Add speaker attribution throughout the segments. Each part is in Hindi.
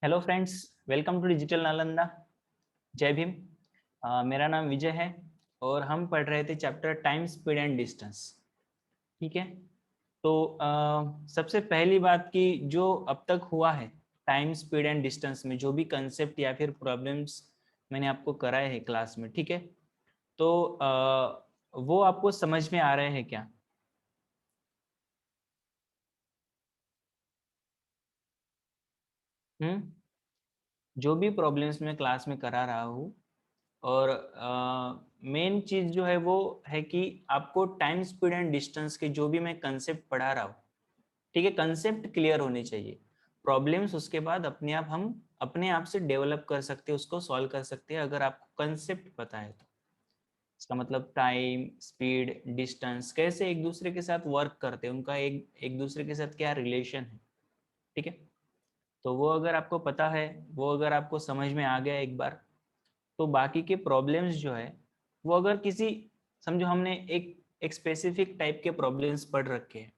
Speaker 1: Hello friends, welcome to digital Nalanda. जय भीम। मेरा नाम विजय है और हम पढ़ रहे थे chapter time speed and distance. ठीक है। तो सबसे पहली बात कि जो अब तक हुआ है टाइम स्पीड एंड डिस्टेंस में जो भी कंसेप्ट या फिर प्रॉब्लम्स मैंने आपको कराए हैं क्लास में, ठीक है। तो वो आपको समझ में आ रहे हैं क्या? हम्म। जो भी प्रॉब्लम्स मैं क्लास में करा रहा हूँ, और मेन चीज जो है वो है कि आपको टाइम स्पीड एंड डिस्टेंस के जो भी मैं कंसेप्ट पढ़ा रहा हूँ, ठीक है, कंसेप्ट क्लियर होने चाहिए। प्रॉब्लम्स उसके बाद अपने आप हम अपने आप से डेवलप कर सकते हैं, उसको सॉल्व कर सकते हैं अगर आपको कंसेप्ट पता है तो। इसका मतलब टाइम स्पीड डिस्टेंस कैसे एक दूसरे के साथ वर्क करते हैं, उनका एक एक दूसरे के साथ क्या रिलेशन है, ठीक है। तो वो अगर आपको पता है, वो अगर आपको समझ में आ गया एक बार, तो बाकी के प्रॉब्लम्स जो है वो अगर किसी, समझो हमने एक स्पेसिफिक टाइप के प्रॉब्लम्स पढ़ रखे हैं,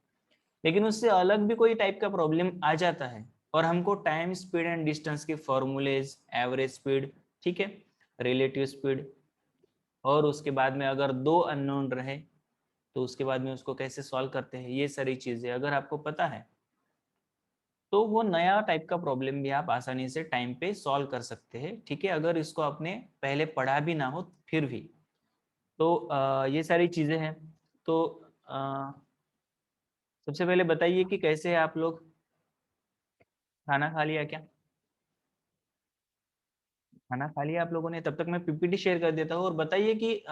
Speaker 1: लेकिन उससे अलग भी कोई टाइप का प्रॉब्लम आ जाता है और हमको टाइम स्पीड एंड डिस्टेंस के फॉर्मूलेज, एवरेज स्पीड, ठीक है, रिलेटिव स्पीड, और उसके बाद में अगर दो अननोन रहे तो उसके बाद में उसको कैसे सॉल्व करते हैं, ये सारी चीजें अगर आपको पता है तो वो नया टाइप का प्रॉब्लम भी आप आसानी से टाइम पे सॉल्व कर सकते हैं, ठीक है, अगर इसको आपने पहले पढ़ा भी ना हो फिर भी। तो ये सारी चीजें हैं। तो अ, सबसे पहले बताइए कि कैसे है आप लोग, खाना खा लिया क्या? खाना खा लिया आप लोगों ने? तब तक मैं पीपीटी शेयर कर देता हूँ और बताइए कि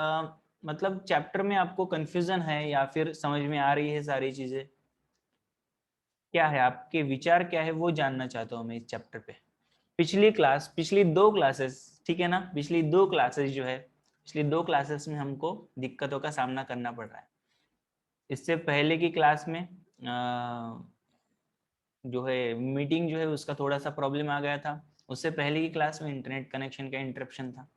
Speaker 1: मतलब चैप्टर में आपको कंफ्यूजन है या फिर समझ में आ रही है सारी चीजें, क्या है आपके विचार, क्या है वो जानना चाहता हूँ मैं इस चैप्टर पे। पिछली क्लास, पिछली दो क्लासेस, ठीक है ना, पिछली दो क्लासेस जो है, पिछली दो क्लासेस में हमको दिक्कतों का सामना करना पड़ रहा है। इससे पहले की क्लास में जो है मीटिंग जो है उसका थोड़ा सा प्रॉब्लम आ गया था। उससे पहले की क्लास में इंटरनेट कनेक्शन का इंटरप्शन था।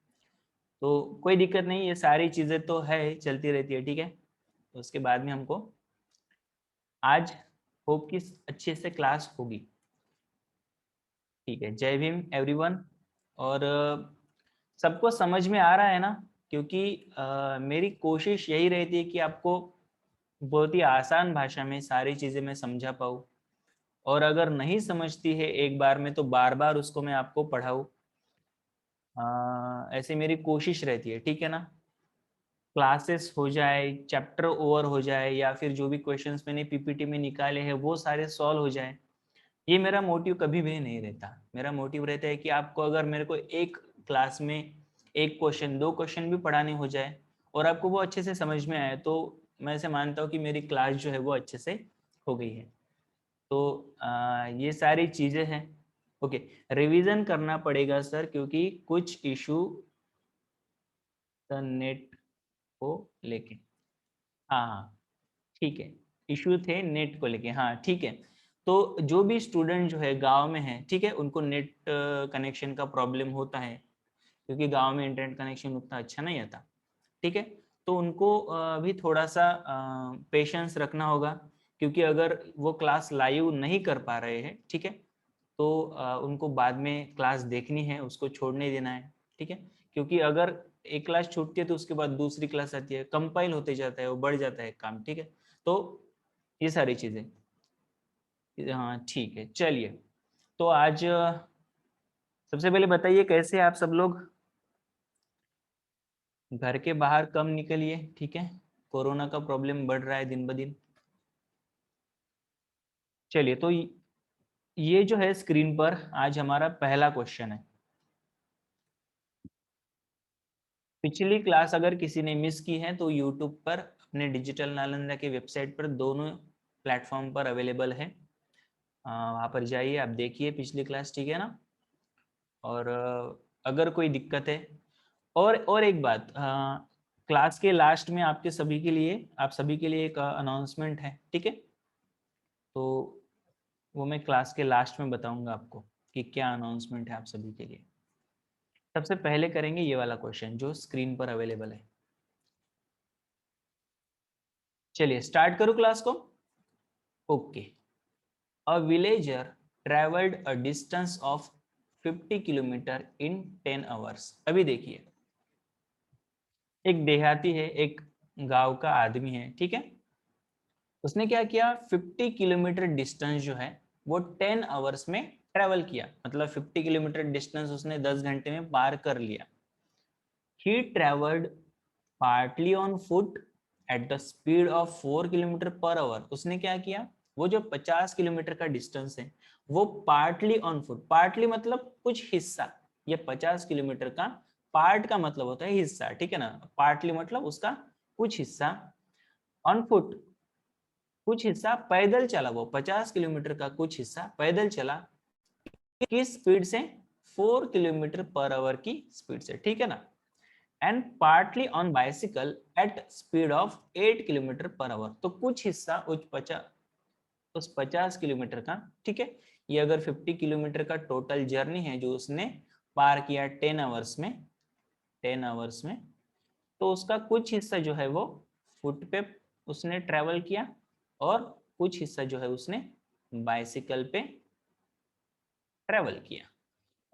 Speaker 1: तो कोई दिक्कत नहीं, ये सारी चीज़ें तो है, चलती रहती है, ठीक है। तो उसके बाद में हमको आज होप की अच्छे से क्लास होगी, ठीक है। जय भीम एवरीवन। और सबको समझ में आ रहा है ना? क्योंकि मेरी कोशिश यही रहती है कि आपको बहुत ही आसान भाषा में सारी चीज़ें मैं समझा पाऊँ, और अगर नहीं समझती है एक बार में तो बार बार उसको मैं आपको पढ़ाऊँ। ऐसे मेरी कोशिश रहती है, ठीक है ना। क्लासेस हो जाए, चैप्टर ओवर हो जाए, या फिर जो भी क्वेश्चंस मैंने पीपीटी में निकाले हैं वो सारे सॉल्व हो जाए, ये मेरा मोटिव कभी भी नहीं रहता। मेरा मोटिव रहता है कि आपको अगर मेरे को एक क्लास में एक क्वेश्चन, दो क्वेश्चन भी पढ़ाने हो जाए और आपको वो अच्छे से समझ में आए, तो मैं ऐसे मानता हूँ कि मेरी क्लास जो है वो अच्छे से हो गई है। तो ये सारी चीज़ें हैं। ओके, रिवीजन करना पड़ेगा सर, क्योंकि कुछ इशू नेट को लेके। हाँ हाँ, ठीक है, इशू थे नेट को लेके, हाँ ठीक है। तो जो भी स्टूडेंट जो है गांव में है, ठीक है, उनको नेट कनेक्शन का प्रॉब्लम होता है, क्योंकि गांव में इंटरनेट कनेक्शन उतना अच्छा नहीं आता, ठीक है। तो उनको भी थोड़ा सा पेशेंस रखना होगा, क्योंकि अगर वो क्लास लाइव नहीं कर पा रहे हैं, ठीक है, तो उनको बाद में क्लास देखनी है, उसको छोड़ने देना है, ठीक है। क्योंकि अगर एक क्लास छूटती है तो उसके बाद दूसरी क्लास आती है, कंपाइल होते जाता है, वो बढ़ जाता है काम, ठीक है। तो ये सारी चीज़ें, हाँ ठीक है, चलिए। तो आज सबसे पहले बताइए कैसे आप सब लोग, घर के बाहर कम निकलिए, ठीक है, कोरोना का प्रॉब्लम बढ़ रहा है दिन ब दिन। चलिए, तो ये जो है स्क्रीन पर आज हमारा पहला क्वेश्चन है। पिछली क्लास अगर किसी ने मिस की है तो यूट्यूब पर अपने डिजिटल नालंदा के वेबसाइट पर दोनों प्लेटफॉर्म पर अवेलेबल है, वहाँ पर जाइए, आप देखिए पिछली क्लास, ठीक है ना। और अगर कोई दिक्कत है, और एक बात, क्लास के लास्ट में आपके सभी के लिए, आप सभी के लिए एक अनाउंसमेंट है, ठीक है। तो वो मैं क्लास के लास्ट में बताऊंगा आपको कि क्या अनाउंसमेंट है आप सभी के लिए। सबसे पहले करेंगे ये वाला क्वेश्चन जो स्क्रीन पर अवेलेबल है। चलिए स्टार्ट करूँ क्लास को। Okay, a villager traveled a distance of 50 kilometre in 10 hours. अभी देखिए, एक देहाती है, एक गांव का आदमी है, ठीक है। उसने क्या किया, 50 किलोमीटर डिस्टेंस जो है वो 10 आवर्स में ट्रेवल किया, मतलब 50 किलोमीटर डिस्टेंस उसने 10 घंटे में पार कर लिया। He traveled partly on foot at the speed of 4 kilometre per our. उसने क्या किया, वो जो 50 किलोमीटर का डिस्टेंस है वो पार्टली ऑन फुट, पार्टली मतलब कुछ हिस्सा, ये 50 किलोमीटर का पार्ट का मतलब होता है हिस्सा, ठीक है ना, पार्टली मतलब उसका कुछ हिस्सा, ऑन फुट कुछ हिस्सा पैदल चला, वो 50 किलोमीटर का कुछ हिस्सा पैदल चला, किस स्पीड से, 4 किलोमीटर पर आवर की स्पीड से, ठीक है ना, and partly on bicycle at speed of 8 kilometre per hour. तो कुछ हिस्सा उस 50 किलोमीटर का, ठीक है, ये अगर 50 किलोमीटर का टोटल जर्नी है जो उसने पार किया 10 आवर्स में, 10 आवर्स में, तो उसका कुछ हिस्सा जो है वो फुट पे उसने ट्रेवल किया और कुछ हिस्सा जो है उसने बाइसिकल पे ट्रेवल किया।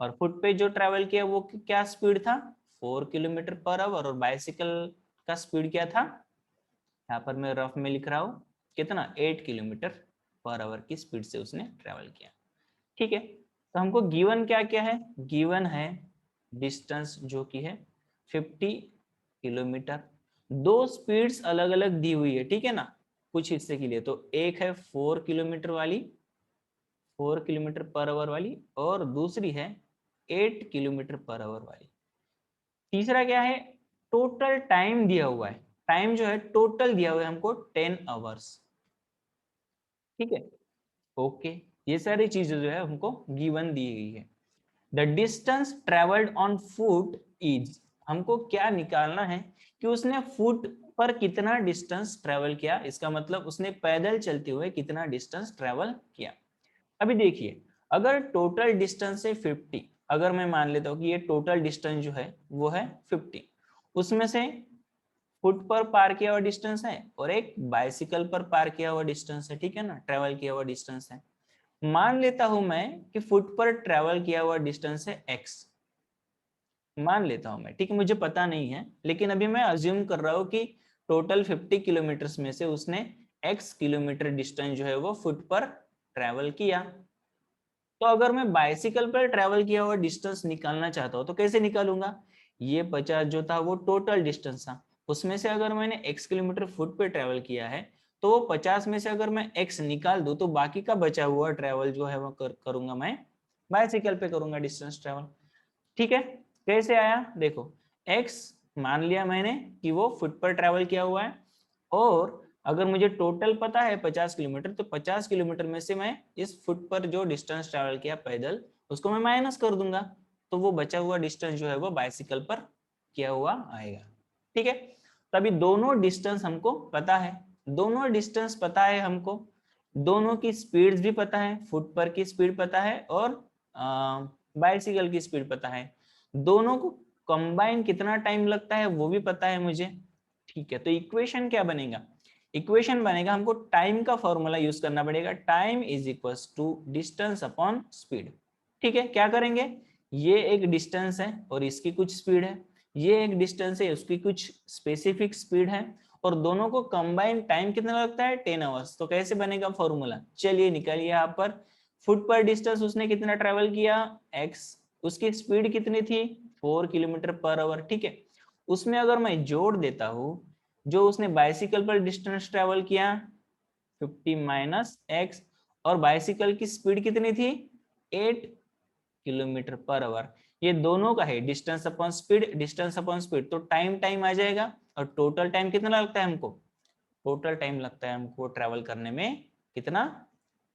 Speaker 1: और फुट पे जो ट्रेवल किया वो क्या स्पीड था, 4 किलोमीटर पर आवर, और बाइसिकल का स्पीड क्या था, यहाँ पर मैं रफ में लिख रहा हूँ, कितना, 8 किलोमीटर पर आवर की स्पीड से उसने ट्रेवल किया, ठीक है। तो हमको गिवन क्या क्या है, गिवन है डिस्टेंस जो कि है 50 किलोमीटर, दो स्पीड्स अलग अलग दी हुई है, ठीक है ना, कुछ हिस्से के लिए। तो एक है 4 किलोमीटर वाली, 4 किलोमीटर पर आवर वाली, और दूसरी है 8 किलोमीटर पर आवर वाली। तीसरा क्या है, टोटल टाइम दिया हुआ है, टाइम जो है टोटल दिया हुआ है हमको 10 आवर्स, ठीक है, ओके। ये सारी चीजें जो है हमको गिवन दी गई है। The distance travelled on foot is, हमको क्या निकालना है कि उसने फुट पर कितना डिस्टेंस ट्रेवल किया, इसका मतलब उसने पैदल चलते हुए कितना डिस्टेंस ट्रेवल किया। अभी देखिए, अगर टोटल डिस्टेंस है 50, अगर मैं मान लेता हूँ कि ये टोटल डिस्टेंस जो है वो है 50, उसमें से फुट पर पार किया हुआ डिस्टेंस है और एक बाइसिकल पर पार किया हुआ डिस्टेंस है, ठीक है ना, ट्रेवल किया हुआ डिस्टेंस है। मान लेता हूं मैं कि फुट पर ट्रेवल किया हुआ डिस्टेंस है x, मान लेता हूं मैं, ठीक है, मुझे पता नहीं है, लेकिन अभी मैं अज्यूम कर रहा हूं कि टोटल 50 किलोमीटर में से उसने x किलोमीटर डिस्टेंस जो है वो फुट पर ट्रेवल किया। तो अगर मैं बाइसिकल पर ट्रेवल किया हुआ डिस्टेंस निकालना चाहता हूं तो कैसे निकालूंगा, ये 50 जो था वो टोटल डिस्टेंस था, उसमें से अगर मैंने x किलोमीटर फुट पे ट्रेवल किया है तो वो 50 में से अगर मैं x निकाल दूं तो बाकी का बचा हुआ ट्रेवल जो है वो करूंगा मैं बाइसिकल पे करूंगा डिस्टेंस ट्रेवल, ठीक है। कैसे आया, देखो, x मान लिया मैंने कि वो फुट पर ट्रेवल किया हुआ है, और अगर मुझे टोटल पता है 50 किलोमीटर, तो 50 किलोमीटर में से मैं इस फुट पर जो डिस्टेंस ट्रेवल किया पैदल उसको मैं माइनस कर दूंगा, तो वो बचा हुआ डिस्टेंस जो है वो बाइसिकल पर किया हुआ आएगा, ठीक है। तभी दोनों डिस्टेंस हमको पता है, दोनों डिस्टेंस पता है हमको, दोनों की स्पीड भी पता है, फुट पर की स्पीड पता है और बाइसिकल की स्पीड पता है, दोनों को कंबाइन कितना टाइम लगता है वो भी पता है मुझे, ठीक है। तो इक्वेशन क्या बनेगा, इक्वेशन बनेगा, हमको टाइम का फॉर्मूला यूज करना पड़ेगा, time is equals to distance upon speed, ठीक है। क्या करेंगे, ये एक डिस्टेंस है और इसकी कुछ स्पीड है, ये एक डिस्टेंस है उसकी कुछ स्पेसिफिक स्पीड है, और दोनों को कंबाइन टाइम कितना लगता है 10 आवर्स। तो कैसे बनेगा फॉर्मूला, चलिए निकालिए। यहाँ पर फुट पर डिस्टेंस उसने कितना ट्रेवल किया x, उसकी स्पीड कितनी थी 4 किलोमीटर पर आवर, ठीक है। उसमें अगर मैं जोड़ देता हूँ जो उसने बाइसिकल पर डिस्टेंस ट्रेवल किया 50 माइनस x, और बाइसिकल की स्पीड कितनी थी 8 किलोमीटर पर आवर, ये दोनों का है distance upon speed, distance upon speed, तो टाइम टाइम आ जाएगा। और टोटल टाइम कितना लगता है हमको, टोटल टाइम लगता है हमको ट्रेवल करने में कितना,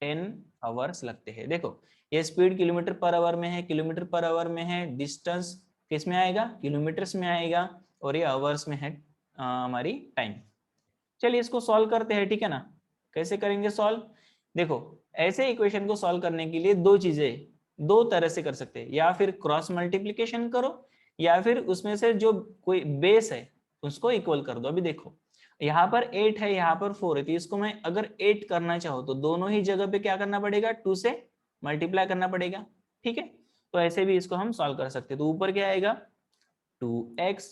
Speaker 1: 10 आवर्स लगते हैं। देखो, ये स्पीड किलोमीटर पर आवर में है, किलोमीटर पर आवर में है, डिस्टेंस किस में आएगा, किलोमीटर्स में आएगा, और ये आवर्स में है हमारी टाइम। चलिए इसको सॉल्व करते हैं, ठीक है ना। कैसे करेंगे सॉल्व, देखो, ऐसे इक्वेशन को सॉल्व करने के लिए दो चीजें, दो तरह से कर सकते हैं, या फिर क्रॉस मल्टीप्लीकेशन करो, या फिर उसमें से जो कोई बेस है उसको इक्वल कर दो। अभी देखो, यहाँ पर 8 है, यहाँ पर 4 है, तो इसको मैं अगर 8 करना चाहूँ तो दोनों ही जगह पे क्या करना पड़ेगा, 2 से मल्टीप्लाई करना पड़ेगा, ठीक है। तो ऐसे भी इसको हम सॉल्व कर सकते हैं। तो ऊपर क्या आएगा 2x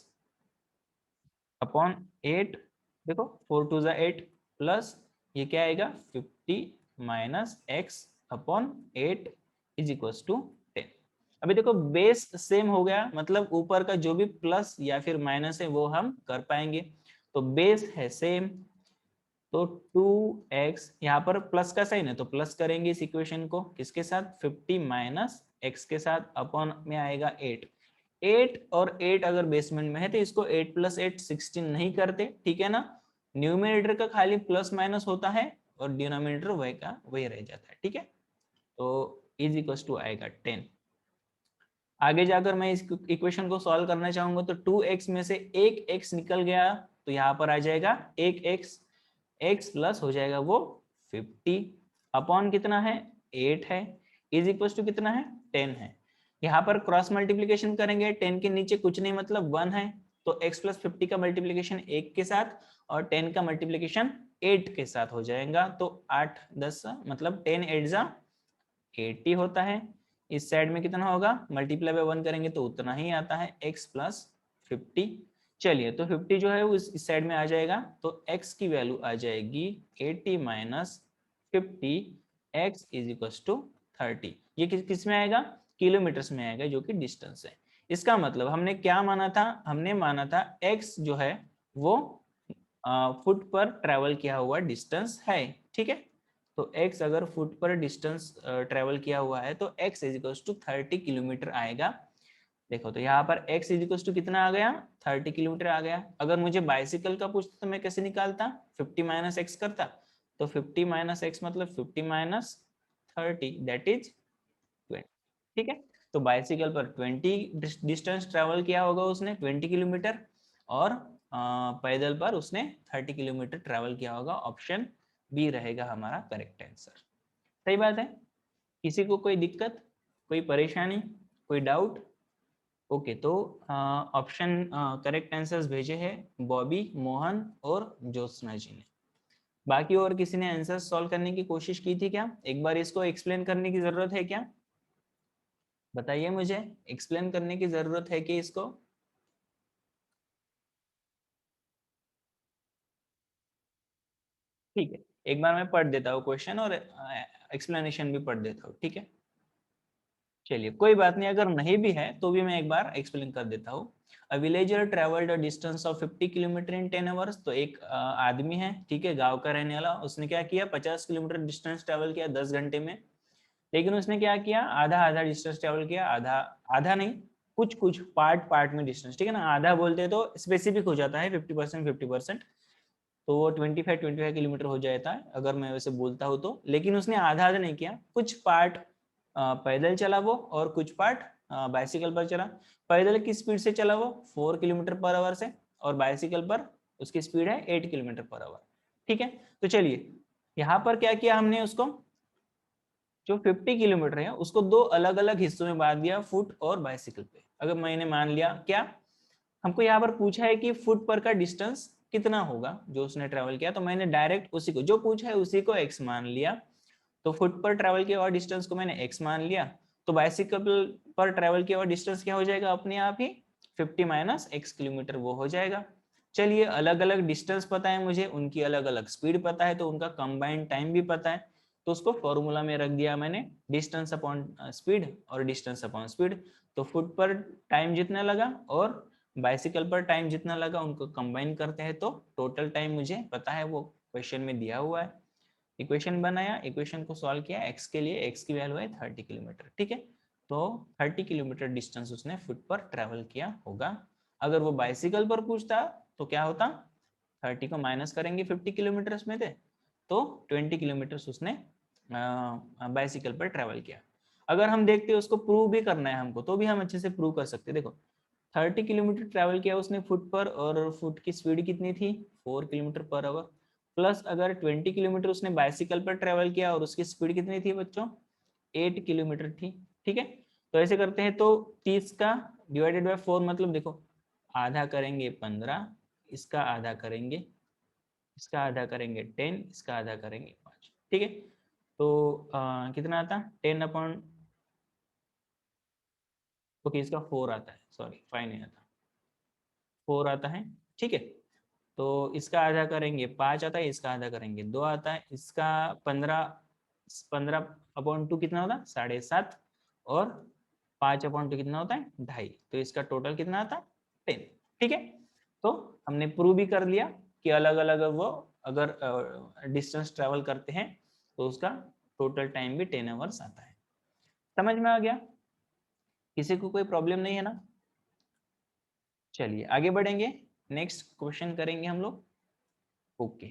Speaker 1: अपॉन 8, देखो 4 2 ज़ा 8 प्लस ये क्या आएगा 50 minus x upon 8 is equal to 10। अभी देखो बेस सेम हो गया, मतलब ऊपर का जो भी प्लस या फिर माइनस है वो हम कर पाएंगे। तो बेस है सेम, तो 2x यहाँ पर प्लस का साइन है तो प्लस करेंगे इस इक्वेशन को, किसके साथ 50 माइनस x के साथ, अपॉन में आएगा 8। 8 और 8 अगर बेसमेंट में है तो इसको 8 प्लस 8 16 नहीं करते, ठीक है ना। न्यूमरेटर का खाली प्लस माइनस होता है और डिनोमिनेटर वही का वही रह जाता है, ठीक है। तो इज इक्वल टू आएगा 10। आगे जाकर मैं इस इक्वेशन को सॉल्व करना चाहूंगा तो 2x में से एक x निकल गया तो यहाँ पर आ जाएगा एक x प्लस हो जाएगा वो 50 अपॉन कितना है 8 है, इज इक्वल टू कितना है 10 है। यहाँ पर क्रॉस मल्टीप्लीकेशन करेंगे 10 के नीचे कुछ नहीं मतलब 1 है, तो x प्लस 50 का मल्टीप्लीकेशन 1 के साथ और 10 का मल्टीप्लीकेशन 8 के साथ हो जाएगा। तो 8 10 मतलब 10 8 जा 80 होता है। इस साइड में कितना होगा मल्टीप्लाई बाय 1 करेंगे तो उतना ही आता है x प्लस 50। चलिए तो 50 जो है वो इस साइड में आ जाएगा तो x की वैल्यू आ जाएगी 80 minus 50, x is equal to 30। ये किस में आएगा किलोमीटर्स में आएगा जो कि डिस्टेंस है। इसका मतलब हमने क्या माना था, हमने माना था x जो है वो फुट पर ट्रेवल किया हुआ डिस्टेंस है, ठीक है। तो x अगर फुट पर डिस्टेंस ट्रेवल किया हुआ है तो x is equal to 30 kilometre आएगा। देखो तो यहाँ पर x इज इक्वल टू कितना आ गया 30 किलोमीटर आ गया। अगर मुझे बाइसिकल का पूछता तो मैं कैसे निकालता 50 माइनस एक्स करता, तो 50 माइनस एक्स मतलब 50 माइनस 30 दैट इज 20, ठीक है। तो बाइसिकल पर 20 डिस्टेंस ट्रेवल किया होगा उसने 20 किलोमीटर और पैदल पर उसने 30 किलोमीटर ट्रेवल किया होगा। ऑप्शन बी रहेगा हमारा करेक्ट आंसर। सही बात है। किसी को कोई दिक्कत, कोई परेशानी, कोई डाउट? ओके तो ऑप्शन करेक्ट आंसर्स भेजे हैं बॉबी, मोहन और ज्योत्सना जी ने। बाकी और किसी ने आंसर सॉल्व करने की कोशिश की थी क्या? एक बार इसको एक्सप्लेन करने की जरूरत है क्या? बताइए मुझे, एक्सप्लेन करने की जरूरत है कि इसको? ठीक है, एक बार मैं पढ़ देता हूँ क्वेश्चन और एक्सप्लेनेशन भी पढ़ देता हूँ, ठीक है। चलिए कोई बात नहीं, अगर नहीं भी है तो भी मैं एक बार एक्सप्लेन कर देता हूँ। A villager travelled a distance of 50 kilometre in 10 hours. तो एक आदमी है, ठीक है, गांव का रहने वाला, उसने क्या किया 50 किलोमीटर डिस्टेंस ट्रेवल किया 10 घंटे में। लेकिन उसने क्या किया आधा आधा डिस्टेंस ट्रेवल किया, आधा आधा नहीं, कुछ कुछ पार्ट पार्ट में डिस्टेंस, ठीक है ना। आधा बोलते हैं तो स्पेसिफिक हो जाता है 50% 50%, तो वो 25 किलोमीटर हो जाता है अगर मैं वैसे बोलता हूँ तो। लेकिन उसने आधा आधा नहीं किया, कुछ पार्ट पैदल चला वो और कुछ पार्ट बाइसिकल पर चला। पैदल की स्पीड से चला वो 4 किलोमीटर पर आवर से, और बाइसिकल पर उसकी स्पीड है 8 किलोमीटर पर आवर, ठीक है। तो चलिए यहाँ पर क्या किया हमने, उसको जो 50 किलोमीटर है उसको दो अलग अलग हिस्सों में बांट दिया, फुट और बाइसिकल पे। अगर मैंने मान लिया क्या, हमको यहाँ पर पूछा है कि फुट पर का डिस्टेंस कितना होगा जो उसने ट्रेवल किया, तो मैंने डायरेक्ट उसी को जो पूछा है उसी को x मान लिया। तो फुट पर ट्रेवल किया हुआ डिस्टेंस को मैंने x मान लिया, तो बाइसिकल पर ट्रेवल किया हुआ डिस्टेंस क्या हो जाएगा अपने आप ही 50 माइनस x किलोमीटर वो हो जाएगा। चलिए अलग अलग डिस्टेंस पता है मुझे, उनकी अलग अलग स्पीड पता है, तो उनका कंबाइंड टाइम भी पता है, तो उसको फॉर्मूला में रख दिया मैंने, डिस्टेंस अपॉन स्पीड और डिस्टेंस अपॉन स्पीड। तो फुट पर टाइम जितना लगा और बाइसिकल पर टाइम जितना लगा उनको कंबाइन करते हैं तो टोटल टाइम मुझे पता है, वो क्वेश्चन में दिया हुआ है। इक्वेशन बनाया, इक्वेशन को सॉल्व किया, x के लिए x की वैल्यू है 30 किलोमीटर, ठीक है। तो 30 किलोमीटर डिस्टेंस उसने फुट पर ट्रेवल किया होगा। अगर वो बाइसिकल पर पूछता तो क्या होता, 30 को माइनस करेंगे 50 किलोमीटर में थे, तो 20 किलोमीटर उसने बाइसिकल पर ट्रेवल किया। अगर हम देखते हैं उसको प्रूव भी करना है हमको, तो भी हम अच्छे से प्रूव कर सकते हैं। देखो 30 किलोमीटर ट्रैवल किया उसने फुट पर, और फुट की स्पीड कितनी थी 4 किलोमीटर पर आवर, प्लस अगर 20 किलोमीटर उसने बाइसिकल पर ट्रैवल किया और उसकी स्पीड कितनी थी बच्चों 8 किलोमीटर थी, ठीक है। तो ऐसे करते हैं, तो 30 का डिवाइडेड बाय 4 मतलब देखो आधा करेंगे 15, इसका आधा करेंगे, इसका आधा करेंगे 10, इसका आधा करेंगे 5, ठीक है। तो कितना आता 10 अपॉन ओके इसका 4 आता है, सॉरी 5 नहीं आता, 4 आता है, ठीक है। तो इसका आधा करेंगे 5 आता है, इसका आधा करेंगे 2 आता है, इसका 15/2 कितना होता है 7.5, और 5/2 कितना होता है 2.5, तो इसका टोटल कितना आता है 10, ठीक है। तो हमने प्रूव भी कर लिया कि अलग अलग वो अगर डिस्टेंस ट्रेवल करते हैं तो उसका टोटल टाइम भी 10 आवर्स आता है। समझ में आ गया? किसी को कोई प्रॉब्लम नहीं है ना? चलिए आगे बढ़ेंगे, नेक्स्ट क्वेश्चन करेंगे हम लोग। ओके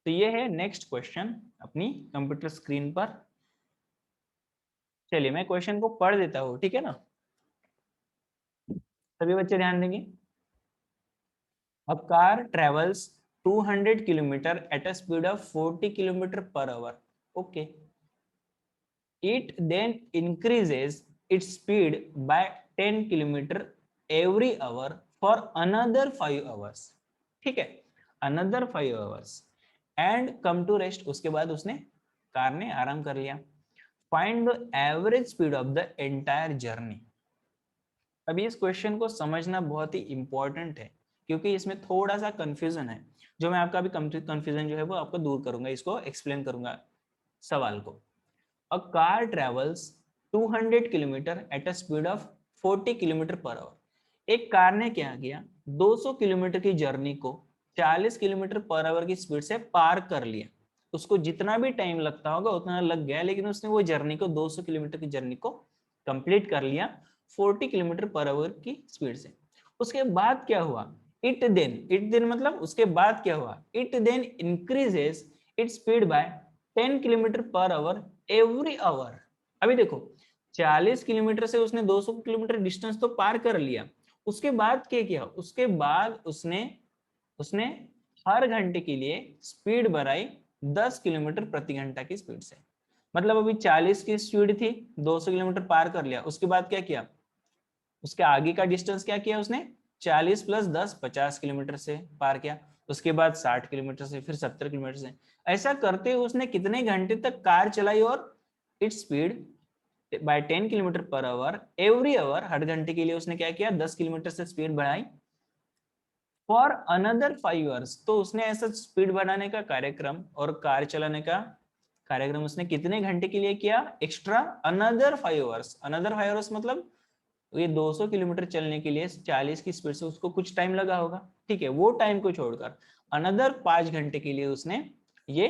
Speaker 1: तो ये है नेक्स्ट क्वेश्चन अपनी कंप्यूटर स्क्रीन पर। चलिए मैं क्वेश्चन को पढ़ देता हूँ, ठीक है ना, सभी बच्चे ध्यान देंगे। A car travels 200 kilometer at a speed of 40 kilometer per hour. Okay. It then increases its speed by 10 kilometer every hour for another 5 hours. ठीक है, another 5 hours and come to rest. उसके बाद उसने कार ने आराम कर लिया। Find the average speed of the entire journey. अभी इस क्वेश्चन को समझना बहुत ही इंपॉर्टेंट है क्योंकि इसमें थोड़ा सा कंफ्यूजन है, जो मैं आपका अभी कंफ्यूजन जो है वो आपको दूर करूंगा, इसको एक्सप्लेन करूंगा सवाल को। A car travels 200 kilometre eight a speed of 40 kilometre per hour. एक कार ने क्या किया, 200 किलोमीटर की जर्नी को 40 किलोमीटर पर आवर की स्पीड से पार कर लिया। उसको जितना भी टाइम लगता होगा उतना लग गया, लेकिन उसने वो जर्नी को 200 किलोमीटर की जर्नी को कंप्लीट कर लिया 40 किलोमीटर पर आवर की स्पीड से। उसके बाद क्या हुआ, इट देन मतलब उसके बाद क्या हुआ, it then increases it speed by 10 kilometre per hour every hour. अभी देखो 40 किलोमीटर से उसने 200 किलोमीटर डिस्टेंस तो पार कर लिया, उसके बाद क्या किया, उसके बाद उसने उसने हर घंटे के लिए स्पीड बढ़ाई 10 किलोमीटर प्रति घंटा की स्पीड से। मतलब अभी 40 की स्पीड थी, 200 किलोमीटर पार कर लिया, उसके बाद क्या किया, उसके आगे का डिस्टेंस क्या किया उसने, 40 + 10 50 किलोमीटर से पार किया, उसके बाद 60 किलोमीटर से, फिर 70 किलोमीटर से। ऐसा करते हुए उसने कितने घंटे तक कार चलाई, और its speed by 10 kilometre per hour every hour, हर घंटे के लिए उसने क्या किया, 10 किलोमीटर से स्पीड बढ़ाई फॉर अनदर 5 इयर्स। तो उसने ऐसा स्पीड बढ़ाने का कार्यक्रम और कार चलाने का कार्यक्रम उसने कितने घंटे के लिए किया, extra another 5 years. Another 5 years मतलब ये 200 किलोमीटर चलने के लिए 40 की स्पीड से उसको कुछ टाइम लगा होगा, ठीक है, वो टाइम को छोड़कर अनदर 5 घंटे के लिए उसने ये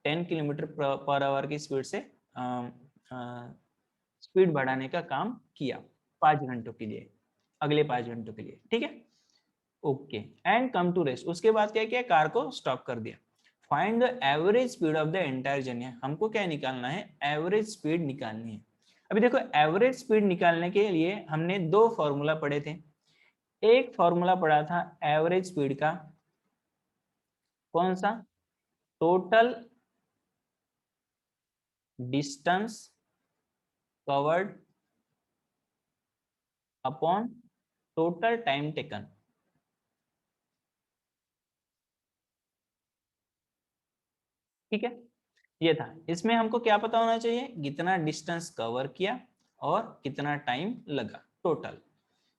Speaker 1: 10 किलोमीटर पर आवर की स्पीड से स्पीड बढ़ाने का काम किया 5 घंटों के लिए, अगले 5 घंटों के लिए, ठीक है। Okay and come to rest. उसके बाद क्या किया, कार को स्टॉप कर दिया। Find the average speed of the entire journey. हमको क्या निकालना है, एवरेज स्पीड निकालनी है। अभी देखो एवरेज स्पीड निकालने के लिए हमने दो फॉर्मूला पढ़े थे। एक फॉर्मूला पढ़ा था एवरेज स्पीड का, कौन सा, total distance covered upon total time taken. ठीक है, ये था। इसमें हमको क्या पता होना चाहिए, कितना डिस्टेंस कवर किया और कितना टाइम लगा टोटल।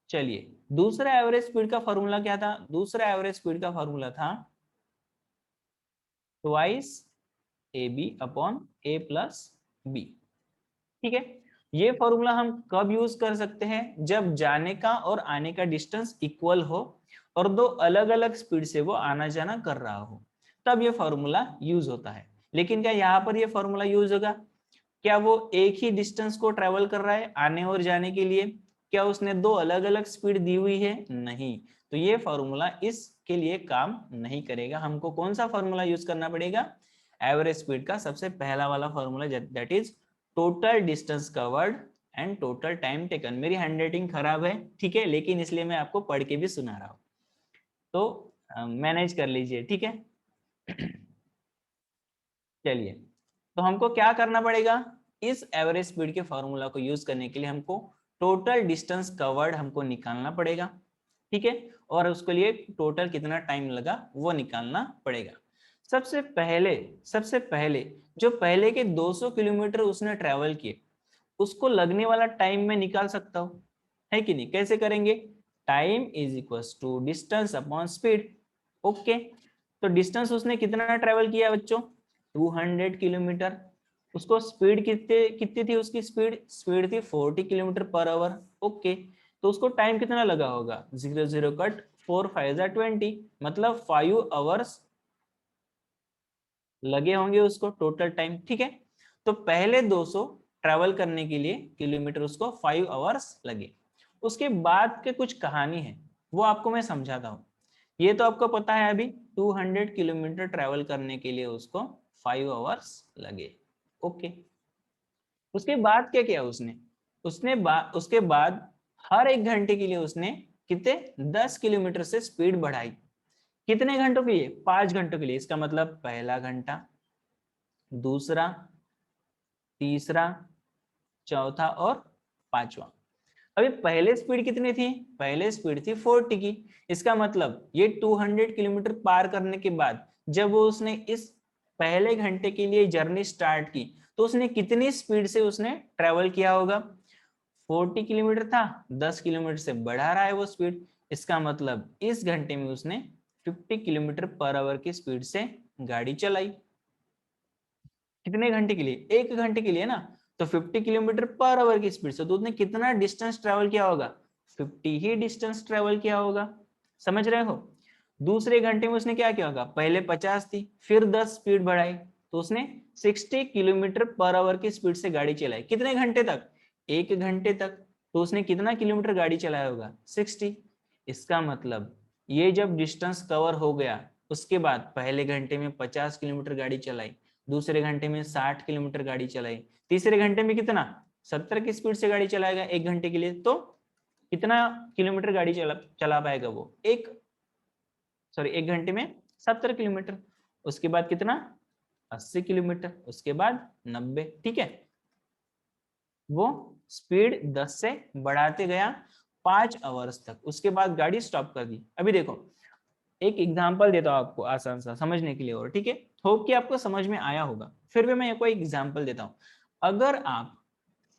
Speaker 1: चलिए दूसरा एवरेज स्पीड का फॉर्मूला क्या था, दूसरा एवरेज स्पीड का फॉर्मूला था twice a b upon a plus b. ठीक है, ये फॉर्मूला हम कब यूज कर सकते हैं, जब जाने का और आने का डिस्टेंस इक्वल हो और दो अलग अलग स्पीड से वो आना जाना कर रहा हो, तब ये फॉर्मूला यूज होता है। लेकिन क्या यहाँ पर ये फॉर्मूला यूज होगा, क्या वो एक ही डिस्टेंस को ट्रेवल कर रहा है आने और जाने के लिए, क्या उसने दो अलग अलग स्पीड दी हुई है, नहीं, तो ये फॉर्मूला इसके लिए काम नहीं करेगा। हमको कौन सा फॉर्मूला यूज करना पड़ेगा, एवरेज स्पीड का सबसे पहला वाला formula, that is total distance covered and total time taken. मेरी हैंडराइटिंग खराब है, ठीक है, लेकिन इसलिए मैं आपको पढ़ के भी सुना रहा हूँ, तो मैनेज कर लीजिए, ठीक है। चलिए तो हमको क्या करना पड़ेगा, इस एवरेज स्पीड के फॉर्मूला को यूज करने के लिए हमको टोटल डिस्टेंस कवर्ड हमको निकालना पड़ेगा, ठीक है, और उसके लिए टोटल कितना टाइम लगा वो निकालना पड़ेगा। सबसे पहले जो पहले के 200 किलोमीटर उसने ट्रेवल किए उसको लगने वाला टाइम मैं निकाल सकता हूँ, है कि नहीं? कैसे करेंगे? Time is equals to distance upon speed. Okay, तो डिस्टेंस उसने कितना ट्रेवल किया बच्चों? 200 किलोमीटर। उसको स्पीड कितने कितनी थी? उसकी स्पीड थी 40 किलोमीटर पर आवर। ओके, तो उसको टाइम कितना लगा होगा? 0 0 कट 4 5 20, मतलब 5 आवर्स लगे होंगे उसको टोटल टाइम। ठीक है, तो पहले 200 ट्रेवल करने के लिए किलोमीटर उसको 5 आवर्स लगे। उसके बाद के कुछ कहानी है, वो आपको मैं समझाता हूँ। ये तो आपको पता है अभी 200 किलोमीटर ट्रेवल करने के लिए उसको 5 आवर्स लगे। ओके, उसके बाद क्या किया उसने? उसके बाद हर 1 घंटे के लिए उसने कितने 10 किलोमीटर से स्पीड बढ़ाई। कितने घंटों के लिए? 5 घंटों के लिए। इसका मतलब पहला घंटा, दूसरा, तीसरा, चौथा और पांचवा। अभी पहले स्पीड कितनी थी? पहले स्पीड थी 40 की। इसका मतलब ये 200 किलोमीटर पार करने के बाद जब वो उसने इस पहले घंटे के लिए जर्नी स्टार्ट की, तो उसने कितनी स्पीड से उसने ट्रेवल किया होगा? 40 किलोमीटर था, 10 किलोमीटर से बढ़ा रहा है वो स्पीड। इसका मतलब इस घंटे में उसने 50 किलोमीटर पर आवर की स्पीड से गाड़ी चलाई। कितने घंटे के लिए? 1 घंटे के लिए ना। तो 50 किलोमीटर पर आवर की स्पीड से तो उसने कितना डिस्टेंस ट्रेवल किया होगा? 50 ही डिस्टेंस ट्रेवल किया होगा। समझ रहे हो? दूसरे घंटे में उसने क्या किया होगा? पहले 50 थी, फिर 10 स्पीड बढ़ाई, तो उसने 60 किलोमीटर पर आवर की स्पीड से गाड़ी चलाई। कितने घंटे तक? 1 घंटे तक। तो उसने कितना किलोमीटर गाड़ी चलाया होगा? 60। इसका मतलब ये जब डिस्टेंस कवर हो गया, उसके बाद पहले घंटे में 50 किलोमीटर गाड़ी चलाई, दूसरे घंटे में 60 किलोमीटर गाड़ी चलाई, तीसरे घंटे में कितना? 70 की स्पीड से गाड़ी चलाएगा 1 घंटे के लिए, तो कितना किलोमीटर गाड़ी चला पाएगा वो? 1 घंटे में 70 किलोमीटर। उसके बाद कितना? 80 किलोमीटर। उसके बाद 90। ठीक है, वो स्पीड 10 से बढ़ाते गया 5 आवर्स तक। उसके बाद गाड़ी स्टॉप कर दी। अभी देखो, एक एग्जांपल देता हूं आपको आसान सा समझने के लिए, और ठीक है, होप कि आपको समझ में आया होगा। फिर भी मैं कोई एग्जांपल देता हूं। अगर आप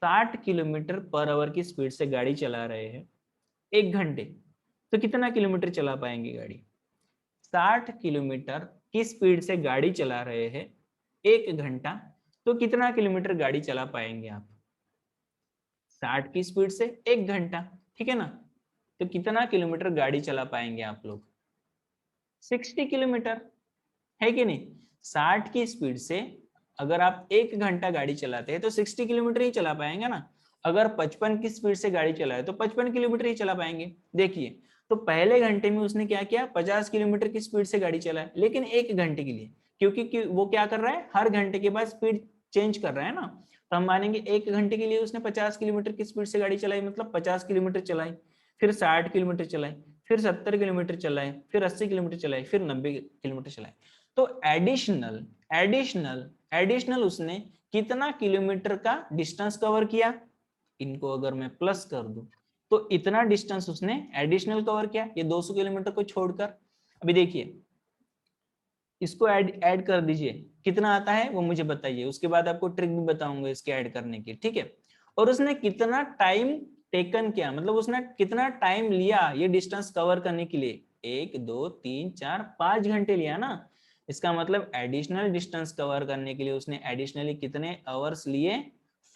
Speaker 1: 60 किलोमीटर पर आवर की स्पीड से गाड़ी चला रहे हैं 1 घंटे, तो कितना किलोमीटर चला पाएंगे गाड़ी? 60 किलोमीटर की स्पीड से गाड़ी चला रहे हैं 1 घंटा, तो कितना किलोमीटर गाड़ी चला पाएंगे आप? 60 की स्पीड से 1 घंटा, ठीक है ना? तो कितना किलोमीटर गाड़ी चला पाएंगे आप लोग? 60 किलोमीटर, है कि नहीं? 60 की स्पीड से अगर आप 1 घंटा गाड़ी चलाते हैं तो 60 किलोमीटर ही चला पाएंगे ना। अगर 55 की स्पीड से गाड़ी चलाए तो 55 किलोमीटर ही चला पाएंगे। देखिए, तो पहले घंटे में उसने क्या किया? 50 किलोमीटर की स्पीड से गाड़ी चलाए, लेकिन 1 घंटे के लिए, क्योंकि वो क्या कर रहा है? हर घंटे के बाद स्पीड चेंज कर रहा है ना। तो हम मानेंगे 1 घंटे के लिए उसने 50 किलोमीटर की स्पीड से गाड़ी चलाई, मतलब 50 किलोमीटर चलाई, फिर 60 किलोमीटर चलाई, फिर 70 किलोमीटर चलाए, फिर 80 किलोमीटर चलाए, फिर 90 किलोमीटर चलाए। तो एडिशनल एडिशनल एडिशनल उसने कितना किलोमीटर का डिस्टेंस कवर किया? इनको अगर मैं प्लस कर दूं तो इतना डिस्टेंस उसने एडिशनल कवर किया, ये 200 किलोमीटर को छोड़कर। अभी देखिए, इसको ऐड कर दीजिए, कितना आता है वो मुझे बताइए। उसके बाद आपको ट्रिक भी बताऊंगा इसके ऐड करने की, ठीक है? और उसने कितना टाइम टेकन किया, मतलब उसने कितना टाइम लिया ये डिस्टेंस कवर करने के लिए? 1 2 3 4 5 घंटे लिया ना। इसका मतलब एडिशनल डिस्टेंस कवर करने के लिए उसने एडिशनली कितने आवर्स लिए?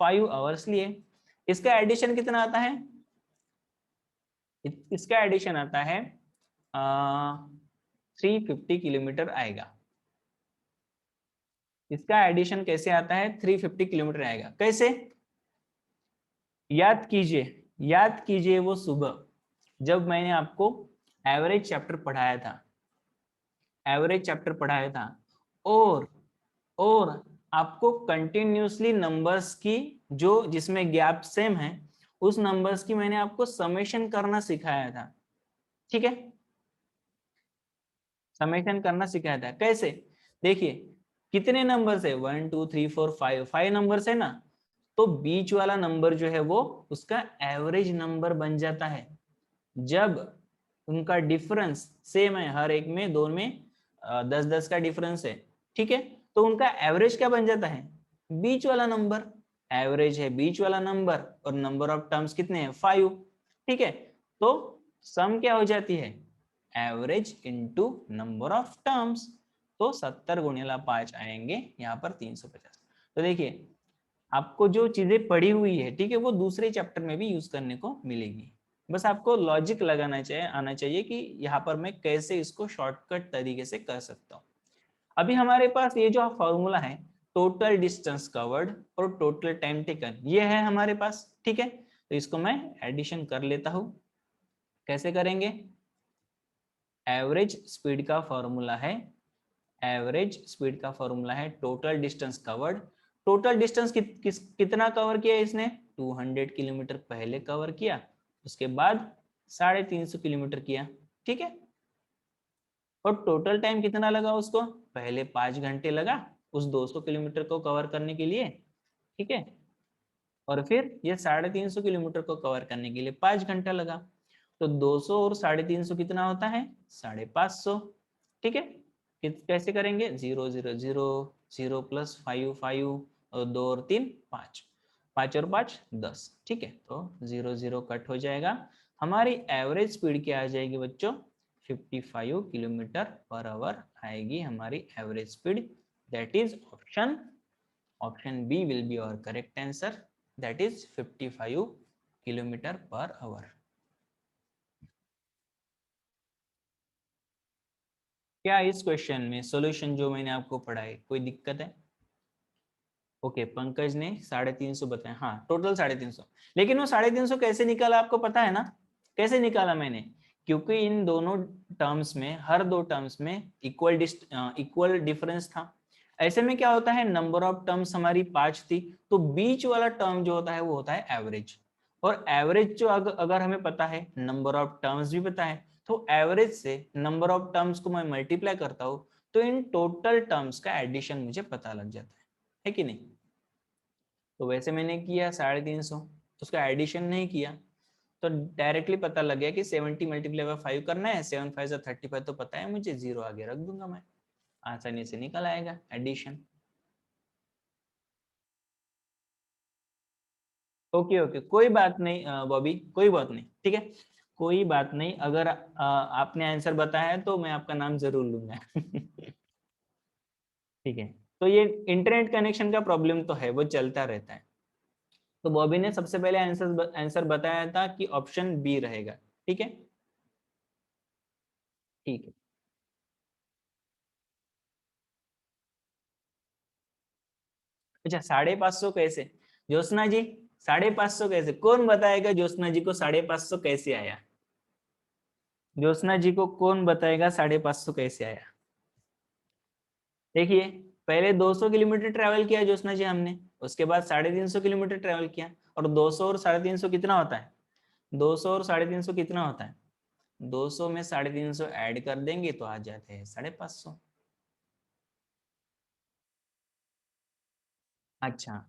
Speaker 1: 5 आवर्स लिए। इसका एडिशन कितना आता है? इसका एडिशन आता है 350 किलोमीटर आएगा। इसका एडिशन कैसे आता है? 350 किलोमीटर आएगा। कैसे? याद कीजिए वो सुबह जब मैंने आपको एवरेज चैप्टर पढ़ाया था, एवरेज चैप्टर पढ़ाया था, और और आपको कंटिन्यूसली नंबर्स की, जो जिसमें गैप सेम है, उस नंबर्स की मैंने आपको समेशन करना सिखाया था। ठीक है, समेशन करना सिखाया था। कैसे? देखिए, कितने नंबर है? 1 2 3 4 5, 5 नंबर है ना। तो बीच वाला नंबर जो है वो उसका एवरेज नंबर बन जाता है जब उनका डिफरेंस सेम है, हर एक में, दोनों में 10 10 का डिफरेंस है। ठीक है, तो उनका एवरेज क्या बन जाता है? बीच वाला नंबर। एवरेज है बीच वाला नंबर, और नंबर ऑफ टर्म्स कितने हैं? 5। ठीक है। तो सम क्या हो जाती है, average into number of terms. तो 70 गुणिला 5 आएंगे यहाँ पर 350। तो देखिए आपको जो चीजें पढ़ी हुई है, ठीक है, वो दूसरे चैप्टर में भी यूज करने को मिलेगी। बस आपको लॉजिक लगाना चाहिए, आना चाहिए कि यहाँ पर मैं कैसे इसको शॉर्टकट तरीके से कर सकता हूँ। अभी हमारे पास ये जो फॉर्मूला है, टोटल डिस्टेंस कवर्ड और टोटल टाइम टेकन, ये है हमारे पास, ठीक है। तो इसको मैं एडिशन कर लेता हूँ। कैसे करेंगे, एवरेज स्पीड का फॉर्मूला है, एवरेज स्पीड का फॉर्मूला है total distance covered. Total distance कितना कवर किया इसने, 200 किलोमीटर पहले कवर किया, उसके बाद 350 किलोमीटर किया, ठीक है। और टोटल टाइम कितना लगा उसको, पहले 5 घंटे लगा उस 200 किलोमीटर को कवर करने के लिए, ठीक है। और फिर ये 350 किलोमीटर को कवर करने के लिए 5 घंटा लगा। तो 200 और 350 कितना होता है, 550, ठीक है। कैसे करेंगे, 0 0 0 0 प्लस 5 5 और 2 और 3 5, 5 और 5 10, ठीक है। तो 0 0 कट हो जाएगा, हमारी एवरेज स्पीड क्या आ जाएगी बच्चों, 55 किलोमीटर पर आवर आएगी हमारी average speed. That is option B will be our correct answer, that is 55 kilometre per hour. क्या इस क्वेश्चन में सॉल्यूशन जो मैंने आपको पढ़ाए कोई दिक्कत है? ओके, पंकज ने 350 बताया, हाँ टोटल 350, लेकिन वो 350 कैसे निकाला आपको पता है ना, कैसे निकाला मैंने, क्योंकि इन दोनों टर्म्स में, हर दो टर्म्स में इक्वल डिफरेंस था। ऐसे में क्या होता है, नंबर ऑफ टर्म्स हमारी 5 थी, तो बीच वाला टर्म जो होता है वो होता है एवरेज। और एवरेज जो अगर हमें पता है, नंबर ऑफ टर्म्स भी पता है, तो एवरेज से नंबर ऑफ टर्म्स को मैं मल्टीप्लाई करता हूँ, तो इन टोटल टर्म्स का एडिशन मुझे पता लग जाता है कि नहीं। तो वैसे मैंने किया 350, उसका एडिशन नहीं किया, तो डायरेक्टली पता लग गया कि 70 मल्टीप्लाई बाय 5 करना है, 7 5 35 तो पता है मुझे, 0 आगे रख दूंगा मैं, आसानी से निकल आएगा एडिशन। ओके ओके, कोई बात नहीं बॉबी, कोई बात नहीं, ठीक है, कोई बात नहीं। अगर आपने आंसर बताया है तो मैं आपका नाम जरूर लूंगा। ठीक है। तो ये इंटरनेट कनेक्शन का प्रॉब्लम तो है, वो चलता रहता है। तो बॉबी ने सबसे पहले आंसर बताया था कि ऑप्शन बी रहेगा, ठीक है। ठीक है, अच्छा 550 कैसे, ज्योत्सना जी 550 कैसे, कौन बताएगा ज्योत्सना जी को 550 कैसे आया, ज्योत्सना जी को कौन बताएगा 550 कैसे आया। देखिए, पहले 200 किलोमीटर ट्रेवल किया ज्योत्सना जी हमने, उसके बाद 350 किलोमीटर ट्रेवल किया, और 200 और 350 कितना होता है, 200 और 350 कितना होता है, 200 में 350 ऐड कर देंगे तो आ जाते हैं 550। अच्छा,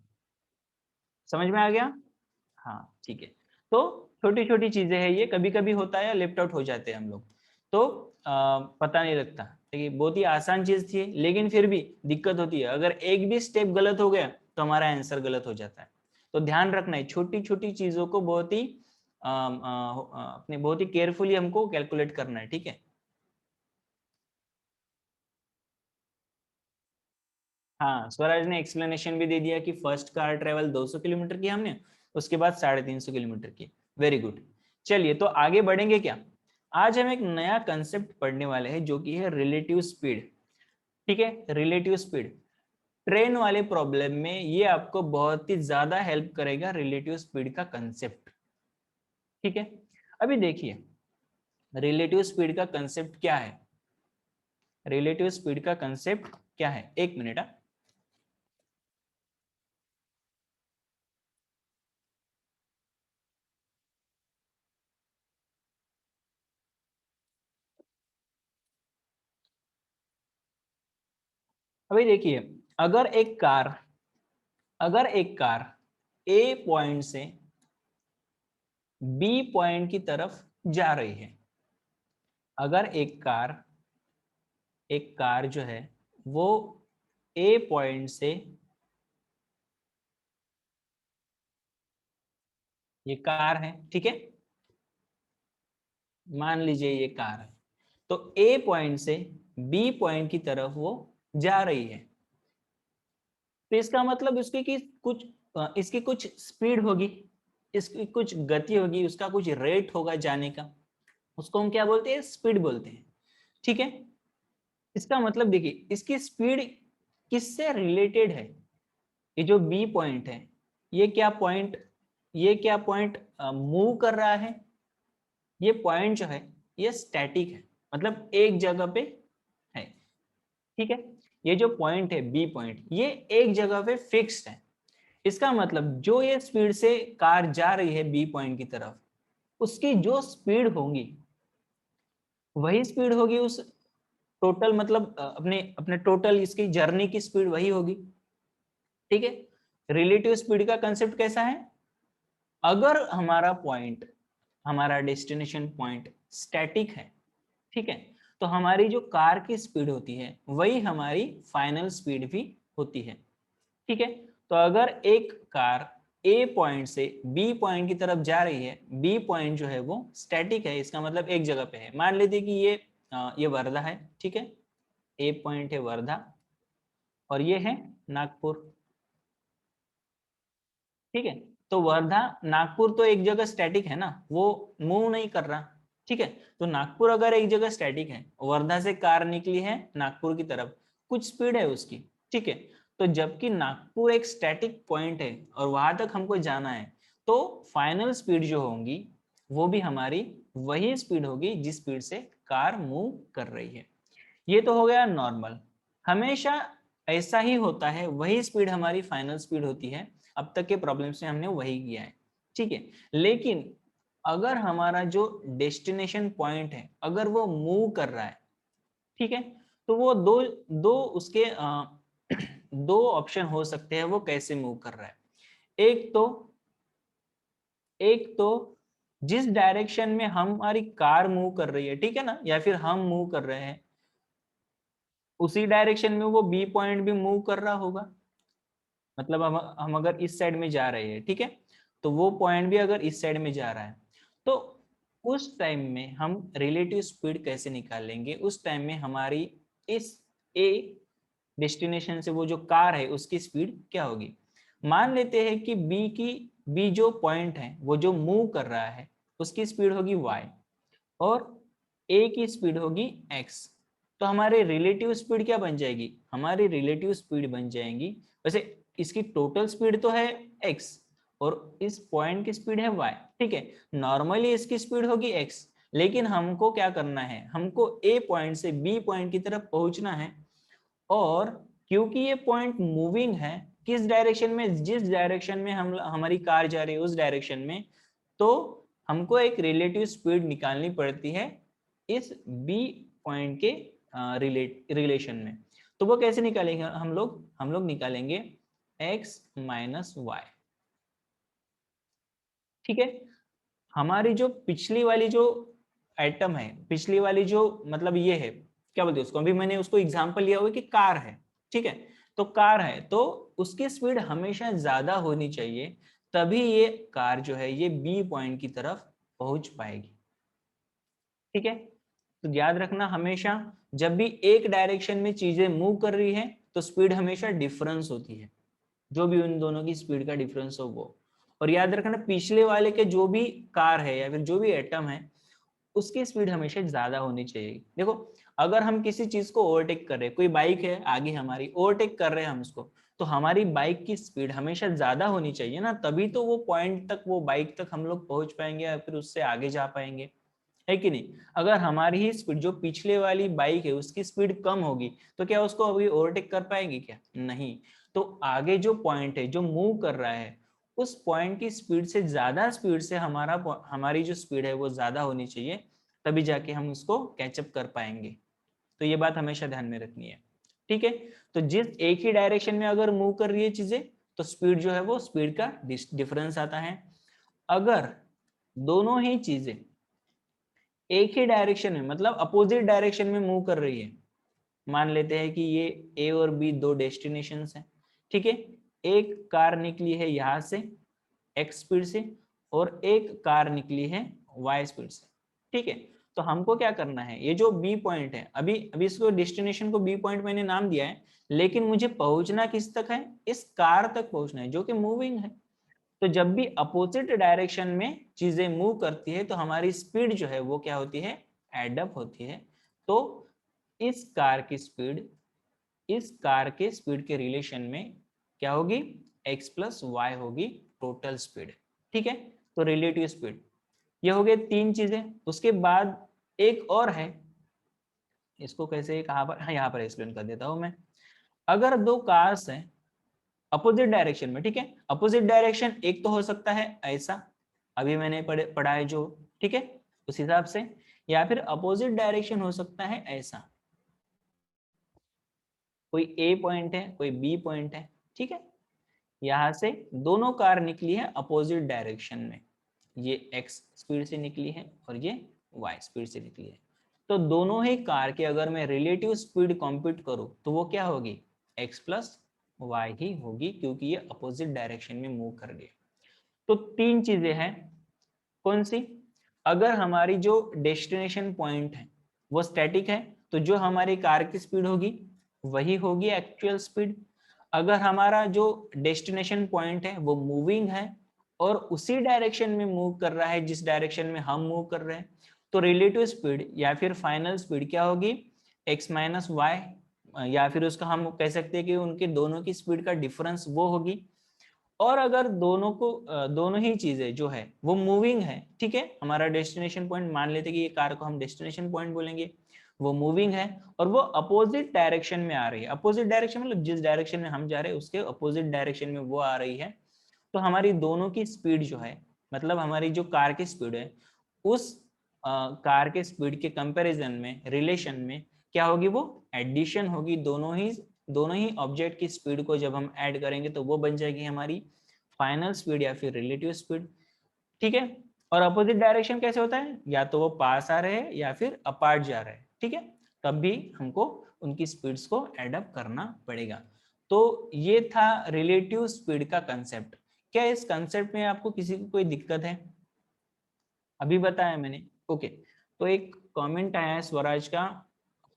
Speaker 1: समझ में आ गया, हाँ ठीक है। तो छोटी छोटी चीजें हैं ये, कभी कभी होता है, लेफ्ट आउट हो जाते हैं हम लोग, तो पता नहीं लगता। देखिए बहुत ही आसान चीज थी, लेकिन फिर भी दिक्कत होती है, अगर एक भी स्टेप गलत हो गया तो हमारा आंसर गलत हो जाता है। तो ध्यान रखना है, छोटी छोटी चीजों को बहुत ही अपने बहुत ही केयरफुली हमको कैलकुलेट करना है, ठीक है। हाँ, स्वराज ने एक्सप्लेनेशन भी दे दिया कि फर्स्ट कार ट्रेवल 200 किलोमीटर की हमने, उसके बाद 350 किलोमीटर की। Very good. चलिए तो आगे बढ़ेंगे क्या, आज हम एक नया कंसेप्ट पढ़ने वाले हैं जो कि है रिलेटिव स्पीड, ठीक है। रिलेटिव स्पीड ट्रेन वाले प्रॉब्लम में ये आपको बहुत ही ज्यादा हेल्प करेगा, रिलेटिव स्पीड का कंसेप्ट, ठीक है। अभी देखिए रिलेटिव स्पीड का कंसेप्ट क्या है, रिलेटिव स्पीड का कंसेप्ट क्या है, एक मिनट। अभी देखिए, अगर एक कार अगर एक कार ए पॉइंट से बी पॉइंट की तरफ जा रही है, अगर एक कार जो है वो ए पॉइंट से, ये कार है, ठीक है, मान लीजिए ये कार है, तो ए पॉइंट से बी पॉइंट की तरफ वो जा रही है, तो इसका मतलब इसकी कुछ स्पीड होगी, इसकी कुछ गति होगी, उसका कुछ रेट होगा जाने का, उसको हम क्या बोलते हैं, स्पीड बोलते हैं। ठीक है, इसका मतलब देखिए इसकी स्पीड किससे रिलेटेड है, ये जो बी पॉइंट है, ये क्या पॉइंट मूव कर रहा है, ये पॉइंट जो है ये स्टैटिक है, मतलब एक जगह पे है। ठीक है, ये जो पॉइंट है बी पॉइंट, ये एक जगह पे फिक्स्ड है। इसका मतलब जो ये स्पीड से कार जा रही है बी पॉइंट की तरफ, उसकी जो स्पीड होगी वही स्पीड होगी उस टोटल, मतलब अपने अपने टोटल इसकी जर्नी की स्पीड वही होगी। ठीक है, रिलेटिव स्पीड का कंसेप्ट कैसा है, अगर हमारा डेस्टिनेशन पॉइंट स्टैटिक है, ठीक है, तो हमारी जो कार की स्पीड होती है वही हमारी फाइनल स्पीड भी होती है। ठीक है, तो अगर एक कार ए पॉइंट से बी पॉइंट की तरफ जा रही है, बी पॉइंट जो है वो स्टैटिक है, इसका मतलब एक जगह पे है। मान लेते कि ये वर्धा है, ठीक है, ए पॉइंट है वर्धा और ये है नागपुर। ठीक है, तो वर्धा नागपुर तो एक जगह स्टैटिक है ना, वो मूव नहीं कर रहा। ठीक है, तो नागपुर अगर एक जगह स्टैटिक है, वर्धा से कार निकली है नागपुर की तरफ, कुछ स्पीड है उसकी। ठीक है, तो जबकि नागपुर एक स्टैटिक पॉइंट है और वहां तक हमको जाना है, तो फाइनल स्पीड जो होगी वो भी हमारी वही स्पीड होगी जिस स्पीड से कार मूव कर रही है। ये तो हो गया नॉर्मल, हमेशा ऐसा ही होता है, वही स्पीड हमारी फाइनल स्पीड होती है। अब तक के प्रॉब्लम्स में हमने वही किया है। ठीक है, लेकिन अगर हमारा जो डेस्टिनेशन पॉइंट है अगर वो मूव कर रहा है, ठीक है, तो वो दो दो उसके दो ऑप्शन हो सकते हैं वो कैसे मूव कर रहा है। एक तो एक तो जिस डायरेक्शन में हमारी कार मूव कर रही है, ठीक है ना, या फिर हम मूव कर रहे हैं, उसी डायरेक्शन में वो बी पॉइंट भी मूव कर रहा होगा। मतलब हम अगर इस साइड में जा रहे हैं, ठीक है, तो वो पॉइंट भी अगर इस साइड में जा रहा है, तो उस टाइम में हम रिलेटिव स्पीड कैसे निकालेंगे, उस टाइम में हमारी इस ए डेस्टिनेशन से वो जो कार है उसकी स्पीड क्या होगी। मान लेते हैं कि बी जो पॉइंट है वो जो मूव कर रहा है उसकी स्पीड होगी y और ए की स्पीड होगी x। तो हमारे रिलेटिव स्पीड क्या बन जाएगी, हमारी रिलेटिव स्पीड बन जाएंगी, वैसे इसकी टोटल स्पीड तो है x और इस पॉइंट की स्पीड है y। ठीक है, नॉर्मली इसकी स्पीड होगी x, लेकिन हमको क्या करना है, हमको ए पॉइंट से बी पॉइंट की तरफ पहुंचना है, और क्योंकि ये पॉइंट मूविंग है, किस डायरेक्शन में, जिस डायरेक्शन में हम हमारी कार जा रही है उस डायरेक्शन में, तो हमको एक रिलेटिव स्पीड निकालनी पड़ती है इस बी पॉइंट के रिलेशन में। तो वो कैसे निकालेंगे हम लोग निकालेंगे x माइनस वाई। ठीक है, हमारी जो पिछली वाली जो आइटम है, पिछली वाली जो मतलब ये है, क्या बोलते हैं उसको, अभी मैंने उसको एग्जांपल लिया हुआ कि कार है। ठीक है, तो कार है तो उसकी स्पीड हमेशा ज्यादा होनी चाहिए, तभी ये कार जो है ये बी पॉइंट की तरफ पहुंच पाएगी। ठीक है, तो याद रखना हमेशा जब भी एक डायरेक्शन में चीजें मूव कर रही है तो स्पीड हमेशा डिफरेंस होती है, जो भी उन दोनों की स्पीड का डिफरेंस हो वो। और याद रखना पिछले वाले के जो भी कार है या फिर जो भी एटम है उसकी स्पीड हमेशा ज्यादा होनी चाहिए। देखो अगर हम किसी चीज को ओवरटेक कर रहे हैं, कोई बाइक है आगे हमारी, ओवरटेक कर रहे हैं हम उसको, तो हमारी बाइक की स्पीड हमेशा ज्यादा होनी चाहिए ना, तभी तो वो पॉइंट तक, वो बाइक तक हम लोग पहुंच पाएंगे या फिर उससे आगे जा पाएंगे, है कि नहीं। अगर हमारी ही स्पीड, जो पिछले वाली बाइक है उसकी स्पीड कम होगी, तो क्या उसको अभी ओवरटेक कर पाएंगे, क्या नहीं। तो आगे जो पॉइंट है जो मूव कर रहा है उस पॉइंट की स्पीड से ज्यादा स्पीड से हमारी जो स्पीड है वो ज्यादा होनी चाहिए, तभी जाके हम उसको कैचअप कर पाएंगे। तो ये बात हमेशा ध्यान में रखनी है। ठीक है, तो जिस एक ही डायरेक्शन में अगर मूव कर रही है चीजें, तो स्पीड जो है वो स्पीड का डिफरेंस आता है। अगर दोनों ही चीजें एक ही डायरेक्शन में, मतलब अपोजिट डायरेक्शन में मूव कर रही है, मान लेते हैं कि ये ए और बी दो डेस्टिनेशंस हैं। ठीक है, एक कार निकली है यहाँ से x स्पीड से और एक कार निकली है y स्पीड से। ठीक है, तो हमको क्या करना है, ये जो बी पॉइंट है, अभी अभी इसको डेस्टिनेशन को बी पॉइंट मैंने नाम दिया है, लेकिन मुझे पहुंचना किस तक है, इस कार तक पहुंचना है जो कि मूविंग है। तो जब भी अपोजिट डायरेक्शन में चीजें मूव करती है तो हमारी स्पीड जो है वो क्या होती है, एडअप होती है। तो इस कार की स्पीड इस कार के स्पीड के रिलेशन में क्या होगी, x प्लस वाई होगी टोटल स्पीड। ठीक है, तो रिलेटिव स्पीड, ये हो गए तीन चीजें। उसके बाद एक और है, इसको कैसे कहाँ पर, हाँ यहाँ पर एक्सप्लेन कर देता हूं मैं। अगर दो कार्स हैं अपोजिट डायरेक्शन में, ठीक है, अपोजिट डायरेक्शन एक तो हो सकता है ऐसा, अभी मैंने पढ़ा है जो, ठीक है, उस हिसाब से, या फिर अपोजिट डायरेक्शन हो सकता है ऐसा, कोई ए पॉइंट है कोई बी पॉइंट है, ठीक है, यहां से दोनों कार निकली है अपोजिट डायरेक्शन में, ये x स्पीड से निकली है और ये y स्पीड से निकली है। तो दोनों ही कार के अगर मैं रिलेटिव स्पीड कंप्यूट करूं तो वो क्या होगी, x प्लस वाई ही होगी, क्योंकि ये अपोजिट डायरेक्शन में मूव कर गए। तो तीन चीजें हैं, कौन सी, अगर हमारी जो डेस्टिनेशन पॉइंट है वो स्टैटिक है तो जो हमारी कार की स्पीड होगी वही होगी एक्चुअल स्पीड। अगर हमारा जो डेस्टिनेशन पॉइंट है वो मूविंग है और उसी डायरेक्शन में मूव कर रहा है जिस डायरेक्शन में हम मूव कर रहे हैं, तो रिलेटिव स्पीड या फिर फाइनल स्पीड क्या होगी, x माइनस वाई, या फिर उसका हम कह सकते हैं कि उनके दोनों की स्पीड का डिफरेंस वो होगी। और अगर दोनों ही चीजें जो है वो मूविंग है, ठीक है, हमारा डेस्टिनेशन पॉइंट मान लेते कि ये कार को हम डेस्टिनेशन पॉइंट बोलेंगे, वो मूविंग है और वो अपोजिट डायरेक्शन में आ रही है, अपोजिट डायरेक्शन मतलब जिस डायरेक्शन में हम जा रहे हैं उसके अपोजिट डायरेक्शन में वो आ रही है, तो हमारी दोनों की स्पीड जो है, मतलब हमारी जो कार की स्पीड है उस कार के स्पीड के कंपैरिजन में, रिलेशन में क्या होगी, वो एडिशन होगी। दोनों ही ऑब्जेक्ट की स्पीड को जब हम ऐड करेंगे तो वो बन जाएगी हमारी फाइनल स्पीड या फिर रिलेटिव स्पीड। ठीक है, और अपोजिट डायरेक्शन कैसे होता है, या तो वो पास आ रहे हैं या फिर अपार्ट जा रहे हैं, ठीक है, तब भी हमको उनकी स्पीड्स को एडअप करना पड़ेगा। तो ये था रिलेटिव स्पीड का कंसेप्ट। क्या इस कंसेप्ट में आपको किसी को कोई दिक्कत है, अभी बताया मैंने, ओके। तो एक कमेंट आया है स्वराज का,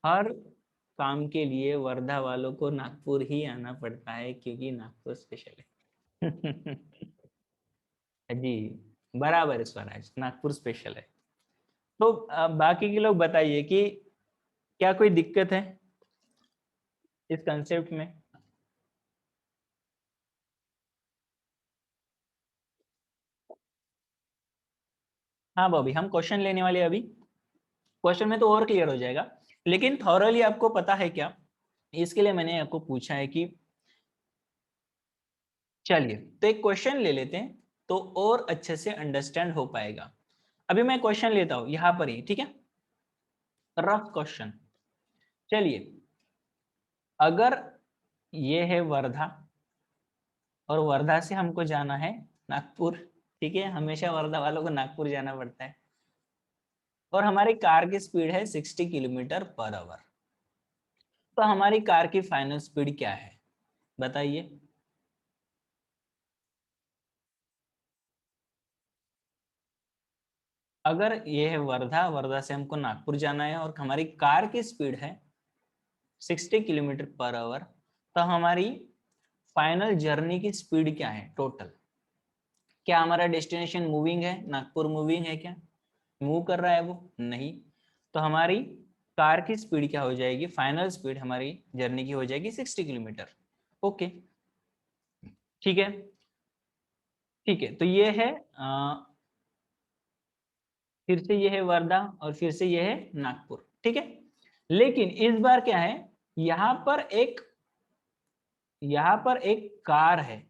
Speaker 1: हर काम के लिए वर्धा वालों को नागपुर ही आना पड़ता है क्योंकि नागपुर स्पेशल है। जी, बराबर है स्वराज, नागपुर स्पेशल है। तो बाकी के लोग बताइए कि क्या कोई दिक्कत है इस कंसेप्ट में। हाँ बॉबी, हम क्वेश्चन लेने वाले हैं अभी, क्वेश्चन में तो और क्लियर हो जाएगा, लेकिन थॉरली आपको पता है क्या, इसके लिए मैंने आपको पूछा है कि चलिए तो एक क्वेश्चन ले लेते हैं तो और अच्छे से अंडरस्टैंड हो पाएगा। अभी मैं क्वेश्चन लेता हूं यहां पर ही, ठीक है, रफ क्वेश्चन। चलिए, अगर ये है वर्धा और वर्धा से हमको जाना है नागपुर, ठीक है, हमेशा वर्धा वालों को नागपुर जाना पड़ता है, और हमारी कार की स्पीड है 60 किलोमीटर पर आवर, तो हमारी कार की फाइनल स्पीड क्या है बताइए। अगर ये है वर्धा, वर्धा से हमको नागपुर जाना है और हमारी कार की स्पीड है 60 किलोमीटर पर आवर, तो हमारी फाइनल जर्नी की स्पीड क्या है टोटल। क्या हमारा डेस्टिनेशन मूविंग है, नागपुर मूविंग है क्या, मूव कर रहा है वो, नहीं, तो हमारी कार की स्पीड क्या हो जाएगी, फाइनल स्पीड हमारी जर्नी की हो जाएगी 60 किलोमीटर। ओके, ठीक है, ठीक है, तो ये है फिर से ये है वर्धा और फिर से ये है नागपुर, ठीक है। लेकिन इस बार क्या है, यहाँ पर एक कार है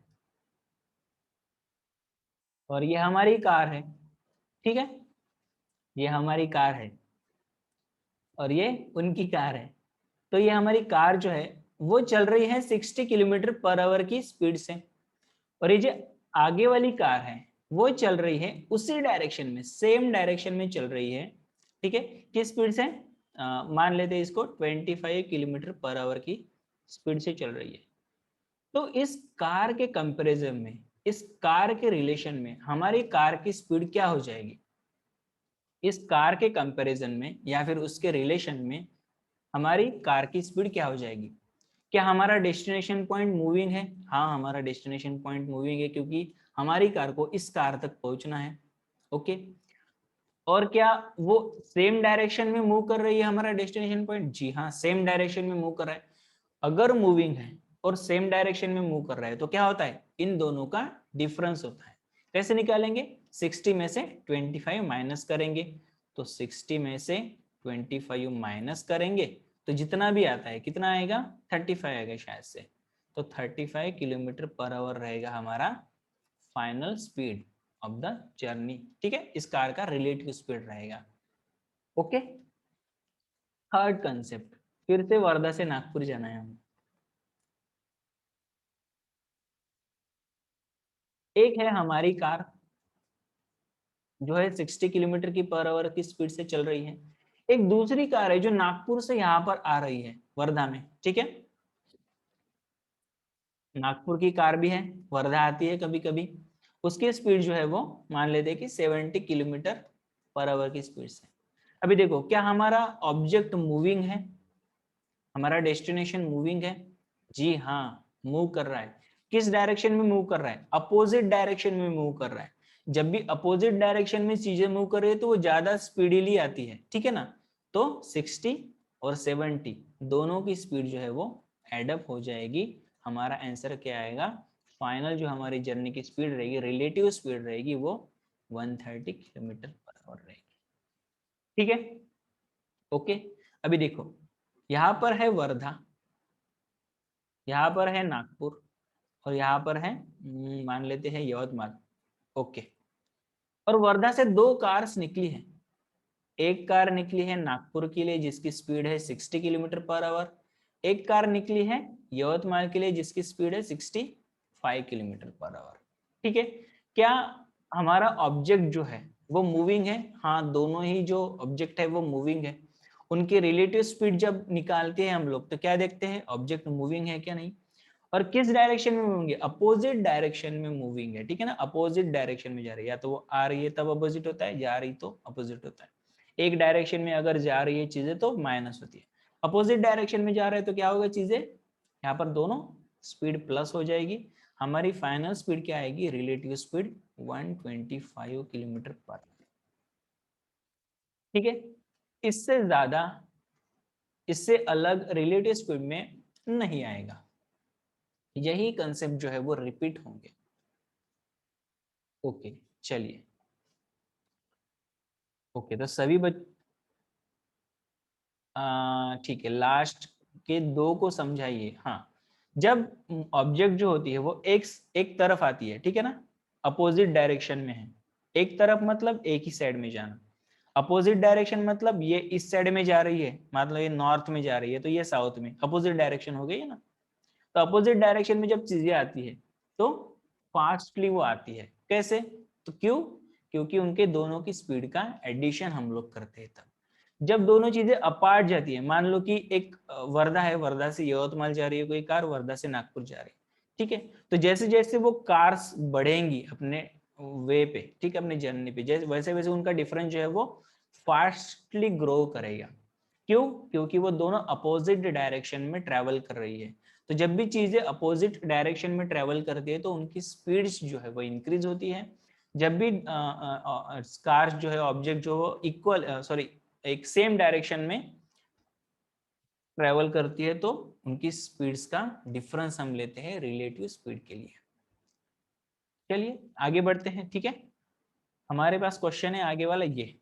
Speaker 1: और ये हमारी कार है, ठीक है, ये हमारी कार है और ये उनकी कार है। तो ये हमारी कार जो है वो चल रही है 60 किलोमीटर पर आवर की स्पीड से, और ये जो आगे वाली कार है वो चल रही है उसी डायरेक्शन में, सेम डायरेक्शन में चल रही है, ठीक है, किस स्पीड से, मान लेते हैं इसको 25 किलोमीटर पर आवर की स्पीड से चल रही है। तो इस कार के कंपैरिजन में, इस कार के रिलेशन में हमारी कार की स्पीड क्या हो जाएगी, इस कार के कंपैरिजन में या फिर उसके रिलेशन में हमारी कार की स्पीड क्या हो जाएगी। क्या हमारा डेस्टिनेशन पॉइंट मूविंग है? हाँ, हमारा डेस्टिनेशन पॉइंट मूविंग है, क्योंकि हमारी कार को इस कार तक पहुंचना है। ओके, और क्या वो सेम डायरेक्शन में मूव कर रही है हमारा डेस्टिनेशन पॉइंट? जी हाँ, सेम डायरेक्शन में मूव कर रहा है। अगर मूविंग है और सेम डायरेक्शन में मूव कर रहा है तो क्या होता है, इन दोनों का डिफरेंस होता है। कैसे निकालेंगे? 60 में से 25 माइनस करेंगे, तो 60 में से 25 माइनस करेंगे तो जितना भी आता है, कितना आएगा? 35 आएगा शायद से। तो 35 किलोमीटर पर आवर रहेगा हमारा final speed of the journey. ठीक है, इस कार का रिलेटिव स्पीड रहेगा। ओके, थर्ड कंसेप्ट, फिर से वर्धा से नागपुर जाना है हमें। एक है हमारी कार जो है 60 किलोमीटर की पर आवर की स्पीड से चल रही है। एक दूसरी कार है जो नागपुर से यहाँ पर आ रही है वर्धा में। ठीक है, नागपुर की कार भी है, वर्धा आती है कभी कभी। उसकी स्पीड जो है वो मान लेते हैं कि 70 किलोमीटर पर आवर की स्पीड से। अभी देखो, क्या हमारा ऑब्जेक्ट मूविंग है? हमारा डेस्टिनेशन मूविंग है? जी हाँ, मूव कर रहा है। किस डायरेक्शन में मूव कर रहा है? अपोजिट डायरेक्शन में मूव कर रहा है। जब भी अपोजिट डायरेक्शन में चीजें मूव कर रही है तो वो ज्यादा स्पीडीली आती है। ठीक है ना, तो 60 और 70 दोनों की स्पीड जो है वो एडअप हो जाएगी। हमारा आंसर क्या आएगा? फाइनल जो हमारी जर्नी की स्पीड रहेगी, रिलेटिव स्पीड रहेगी, वो 130 किलोमीटर पर आवर रहेगी। ठीक है, ओके। अभी देखो, यहाँ पर है वर्धा, यहाँ पर है नागपुर, और यहाँ पर है मान लेते हैं यवतमाल। ओके, और वर्धा से दो कार्स निकली है। एक कार निकली है नागपुर के लिए जिसकी स्पीड है 60 किलोमीटर पर आवर। एक कार निकली है यवतमाल के लिए जिसकी स्पीड है 65 किलोमीटर पर आवर। ठीक है, क्या हमारा ऑब्जेक्ट जो है वो मूविंग है? हाँ, दोनों ही जो ऑब्जेक्ट है वो मूविंग है। उनकी रिलेटिव स्पीड जब निकालते हैं हम लोग तो क्या देखते हैं, ऑब्जेक्ट मूविंग है क्या नहीं। और किस डायरेक्शन में मूविंग है? अपोजिट डायरेक्शन में मूविंग है। ठीक है ना, अपोजिट डायरेक्शन में जा रही है, या तो वो आ रही है तब अपोजिट होता है, जा रही तो अपोजिट होता है। एक डायरेक्शन में अगर जा रही है चीजें तो माइनस होती है, अपोजिट डायरेक्शन में जा रहे हैं तो क्या होगा चीजें, यहाँ पर दोनों स्पीड प्लस हो जाएगी। हमारी फाइनल स्पीड क्या आएगी? रिलेटिव स्पीड 125 किलोमीटर पर। ठीक है, इससे ज्यादा, इससे अलग रिलेटिव स्पीड में नहीं आएगा। यही कंसेप्ट जो है वो रिपीट होंगे। ओके, चलिए। ओके, तो सभी ठीक है, लास्ट के दो को समझाइए। हाँ, जब ऑब्जेक्ट जो होती है वो एक तरफ आती है, ठीक है ना, अपोजिट डायरेक्शन में है। एक तरफ मतलब एक ही साइड में जाना, अपोजिट डायरेक्शन मतलब ये इस साइड में जा रही है, मतलब ये नॉर्थ में जा रही है तो ये साउथ में, अपोजिट डायरेक्शन हो गई है ना। तो अपोजिट डायरेक्शन में जब चीजें आती है तो फास्टली वो आती है। कैसे? तो क्यों? क्योंकि उनके दोनों की स्पीड का एडिशन हम लोग करते हैं तब। जब दोनों चीजें अपार्ट जाती है, मान लो कि एक वर्धा है, वर्धा से यवतमाल जा रही है कोई कार, वर्धा से नागपुर जा रही है। ठीक है, तो जैसे जैसे वो कार्स बढ़ेंगी अपने वे पे, ठीक है, अपने जर्नी पे, जैसे वैसे वैसे उनका डिफरेंस जो है वो फास्टली ग्रो करेगा। क्यों? क्योंकि वो दोनों अपोजिट डायरेक्शन में ट्रेवल कर रही है। तो जब भी चीजें अपोजिट डायरेक्शन में ट्रेवल करती है तो उनकी स्पीड्स जो है वो इंक्रीज होती है। जब भी कार्स जो है, ऑब्जेक्ट जो इक्वल सॉरी एक सेम डायरेक्शन में ट्रेवल करती है तो उनकी स्पीड्स का डिफरेंस हम लेते हैं रिलेटिव स्पीड के लिए। चलिए आगे बढ़ते हैं। ठीक है, हमारे पास क्वेश्चन है आगे वाला ये।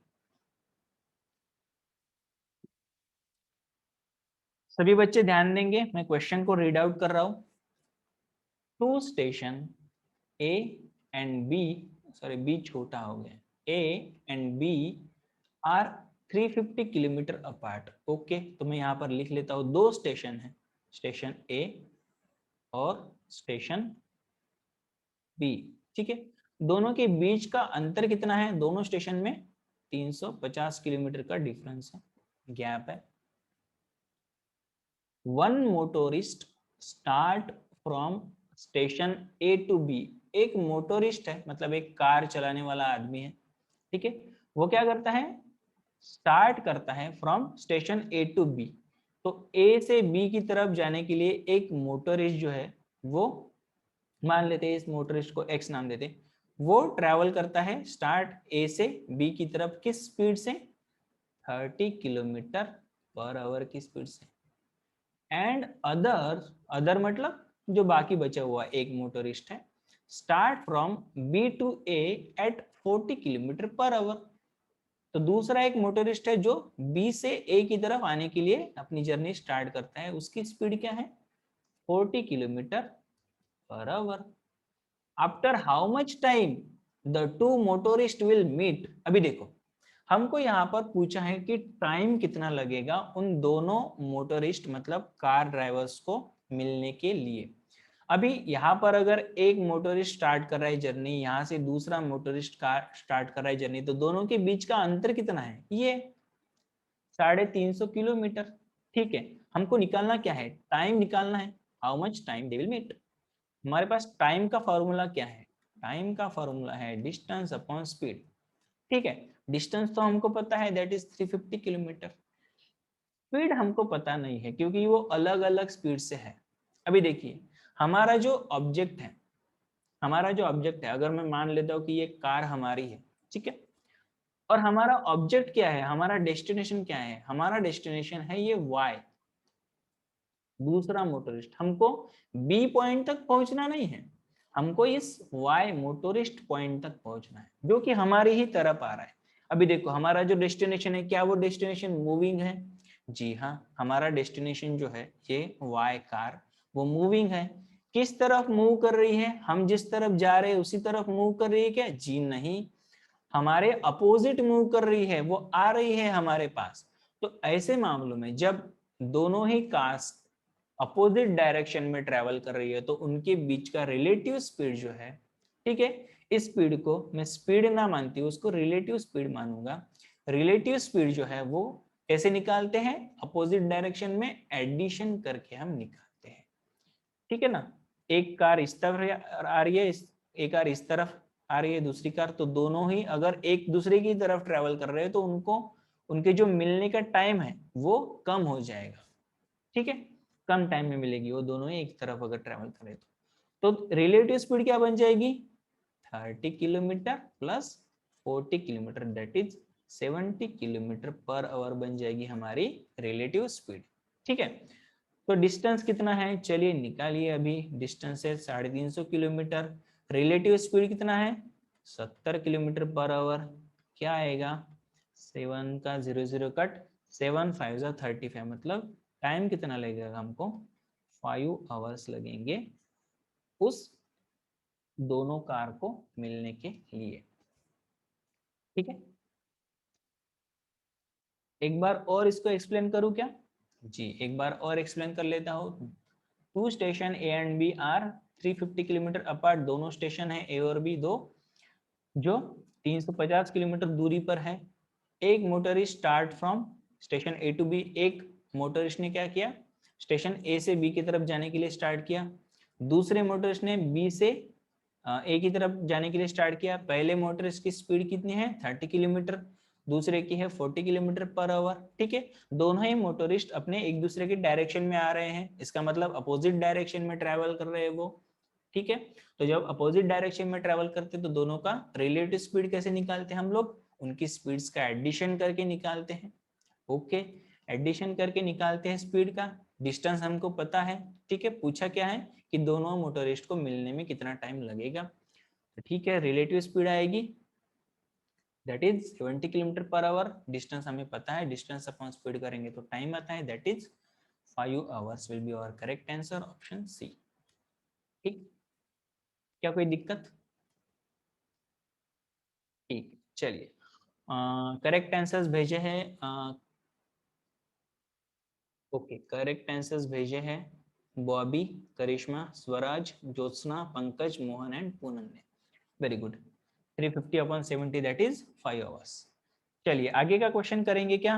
Speaker 1: सभी बच्चे ध्यान देंगे, मैं क्वेश्चन को रीड आउट कर रहा हूं। Two station A and B, sorry B छोटा हो गया, A and B are 350 kilometre apart. Okay, तो मैं यहाँ पर लिख लेता हूँ, दो स्टेशन है, स्टेशन ए और स्टेशन बी। ठीक है, दोनों के बीच का अंतर कितना है? दोनों स्टेशन में 350 किलोमीटर का डिफरेंस है, गैप है। One motorist start from station A to B. एक मोटोरिस्ट है, मतलब एक कार चलाने वाला आदमी है। ठीक है, वो क्या करता है? स्टार्ट करता है from station A to B. तो ए से बी की तरफ जाने के लिए एक मोटरिस्ट जो है वो, मान लेते हैं इस मोटरिस्ट को एक्स नाम देते, वो ट्रैवल करता है स्टार्ट ए से बी की तरफ किस स्पीड से, 30 किलोमीटर पर आवर की स्पीड से। एंड अदर मतलब जो बाकी बचा हुआ एक मोटरिस्ट है, start from B to A at 40 kilometre per hour. तो दूसरा एक मोटरिस्ट है जो बी से ए की तरफ आने के लिए अपनी जर्नी स्टार्ट करता है, उसकी स्पीड क्या है, 40 kilometre per hour. After how much time the two motorist will meet. अभी देखो हमको यहाँ पर पूछा है कि टाइम कितना लगेगा उन दोनों मोटरिस्ट मतलब कार ड्राइवर्स को मिलने के लिए। अभी यहाँ पर अगर एक मोटरिस्ट स्टार्ट कर रहा है जर्नी, यहाँ से दूसरा मोटरिस्ट कार स्टार्ट कर रहा है जर्नी, तो दोनों के बीच का अंतर कितना है, ये 350 किलोमीटर। ठीक है, हमको निकालना क्या है, टाइम निकालना है, how much time they will meet. हमारे पास टाइम का फॉर्मूला क्या है, टाइम का फॉर्मूला है डिस्टेंस अपॉन स्पीड। ठीक है, डिस्टेंस तो हमको पता है दैट इज 350 किलोमीटर। स्पीड हमको पता नहीं है क्योंकि वो अलग अलग स्पीड से है। अभी देखिए हमारा जो ऑब्जेक्ट है, अगर मैं मान लेता हूँ कि ये कार हमारी है, ठीक है, और हमारा ऑब्जेक्ट क्या है, हमारा डेस्टिनेशन क्या है, हमारा डेस्टिनेशन है ये वाई, दूसरा मोटरिस्ट। हमको बी पॉइंट तक पहुंचना नहीं है, हमको इस वाई मोटरिस्ट पॉइंट तक पहुंचना है जो कि हमारी ही तरफ आ रहा है। अभी देखो हमारा जो डेस्टिनेशन है, क्या वो डेस्टिनेशन मूविंग है, जी हाँ, हमारा डेस्टिनेशन जो है ये वाई कार वो मूविंग है। किस तरफ मूव कर रही है, हम जिस तरफ जा रहे हैं उसी तरफ मूव कर रही है क्या, जी नहीं, हमारे अपोजिट मूव कर रही है, वो आ रही है हमारे पास। तो ऐसे मामलों में जब दोनों ही कार्स अपोजिट डायरेक्शन में ट्रेवल कर रही है तो उनके बीच का रिलेटिव स्पीड जो है, ठीक है, इस स्पीड को मैं स्पीड ना मानती हूँ, उसको रिलेटिव स्पीड मानूंगा। रिलेटिव स्पीड जो है वो कैसे निकालते हैं, अपोजिट डायरेक्शन में एडिशन करके हम निकालते हैं। ठीक है ना, एक कार इस तरफ आ रही है, एक कार इस तरफ आ रही है दूसरी कार, तो दोनों ही अगर एक दूसरे की तरफ ट्रेवल कर रहे हैं तो उनको उनके जो मिलने का टाइम है वो कम हो जाएगा। ठीक है, कम टाइम में मिलेगी, वो दोनों ही एक तरफ अगर ट्रेवल करें तो रिलेटिव स्पीड क्या बन जाएगी, 30 kilometre plus 40 kilometre that is 70 kilometre per our बन जाएगी हमारी रिलेटिव स्पीड। ठीक है, तो डिस्टेंस कितना है, चलिए निकालिए। अभी डिस्टेंस है 350 किलोमीटर, रिलेटिव स्पीड कितना है 70 किलोमीटर पर आवर। क्या आएगा, 7 का 0 कट, 7 5 35, मतलब टाइम कितना लगेगा हमको, 5 आवर्स लगेंगे उस दोनों कार को मिलने के लिए। ठीक है, एक बार और इसको एक्सप्लेन करूं क्या, जी एक बार और एक्सप्लेन कर लेता हूं। Two station A and B are 350 kilometre apart, दोनों स्टेशन है ए और बी दो जो 350 किलोमीटर दूरी पर है। एक motorist start from station A to B, एक मोटरिस्ट ने क्या किया, स्टेशन ए से बी की तरफ जाने के लिए स्टार्ट किया। दूसरे मोटरिस्ट ने बी से ए की तरफ जाने के लिए स्टार्ट किया। पहले मोटरिस्ट की स्पीड कितनी है 30 किलोमीटर, दूसरे की है 40 किलोमीटर पर आवर। ठीक है, दोनों ही मोटरिस्ट अपने एक दूसरे के डायरेक्शन में आ रहे हैं, इसका मतलब अपोजिट डायरेक्शन में ट्रेवल कर रहे हैं वो। ठीक है, तो जब अपोजिट डायरेक्शन में ट्रेवल करते हैं तो दोनों का रिलेटिव स्पीड कैसे निकालते हैं हम लोग, उनकी स्पीड्स का एडिशन करके निकालते हैं। ओके, एडिशन करके निकालते हैं स्पीड का, डिस्टेंस हमको पता है। ठीक है, पूछा क्या है कि दोनों मोटरिस्ट को मिलने में कितना टाइम लगेगा, तो ठीक है रिलेटिव स्पीड आएगी that is 70 kilometre per our. Distance हमें पता है, डिस्टेंस अपॉन स्पीड करेंगे तो टाइम आता है that is 5 hours will be our correct answer, option C. ठीक, क्या कोई दिक्कत, ठीक चलिए, करेक्ट आंसर्स भेजे हैं, ओके करेक्ट आंसर्स भेजे हैं बॉबी, करिश्मा, स्वराज, ज्योत्सना, पंकज, मोहन एंड पूनम ने। Very good, 350 upon 70 that is 5 hours. चलिए आगे का क्वेश्चन करेंगे क्या,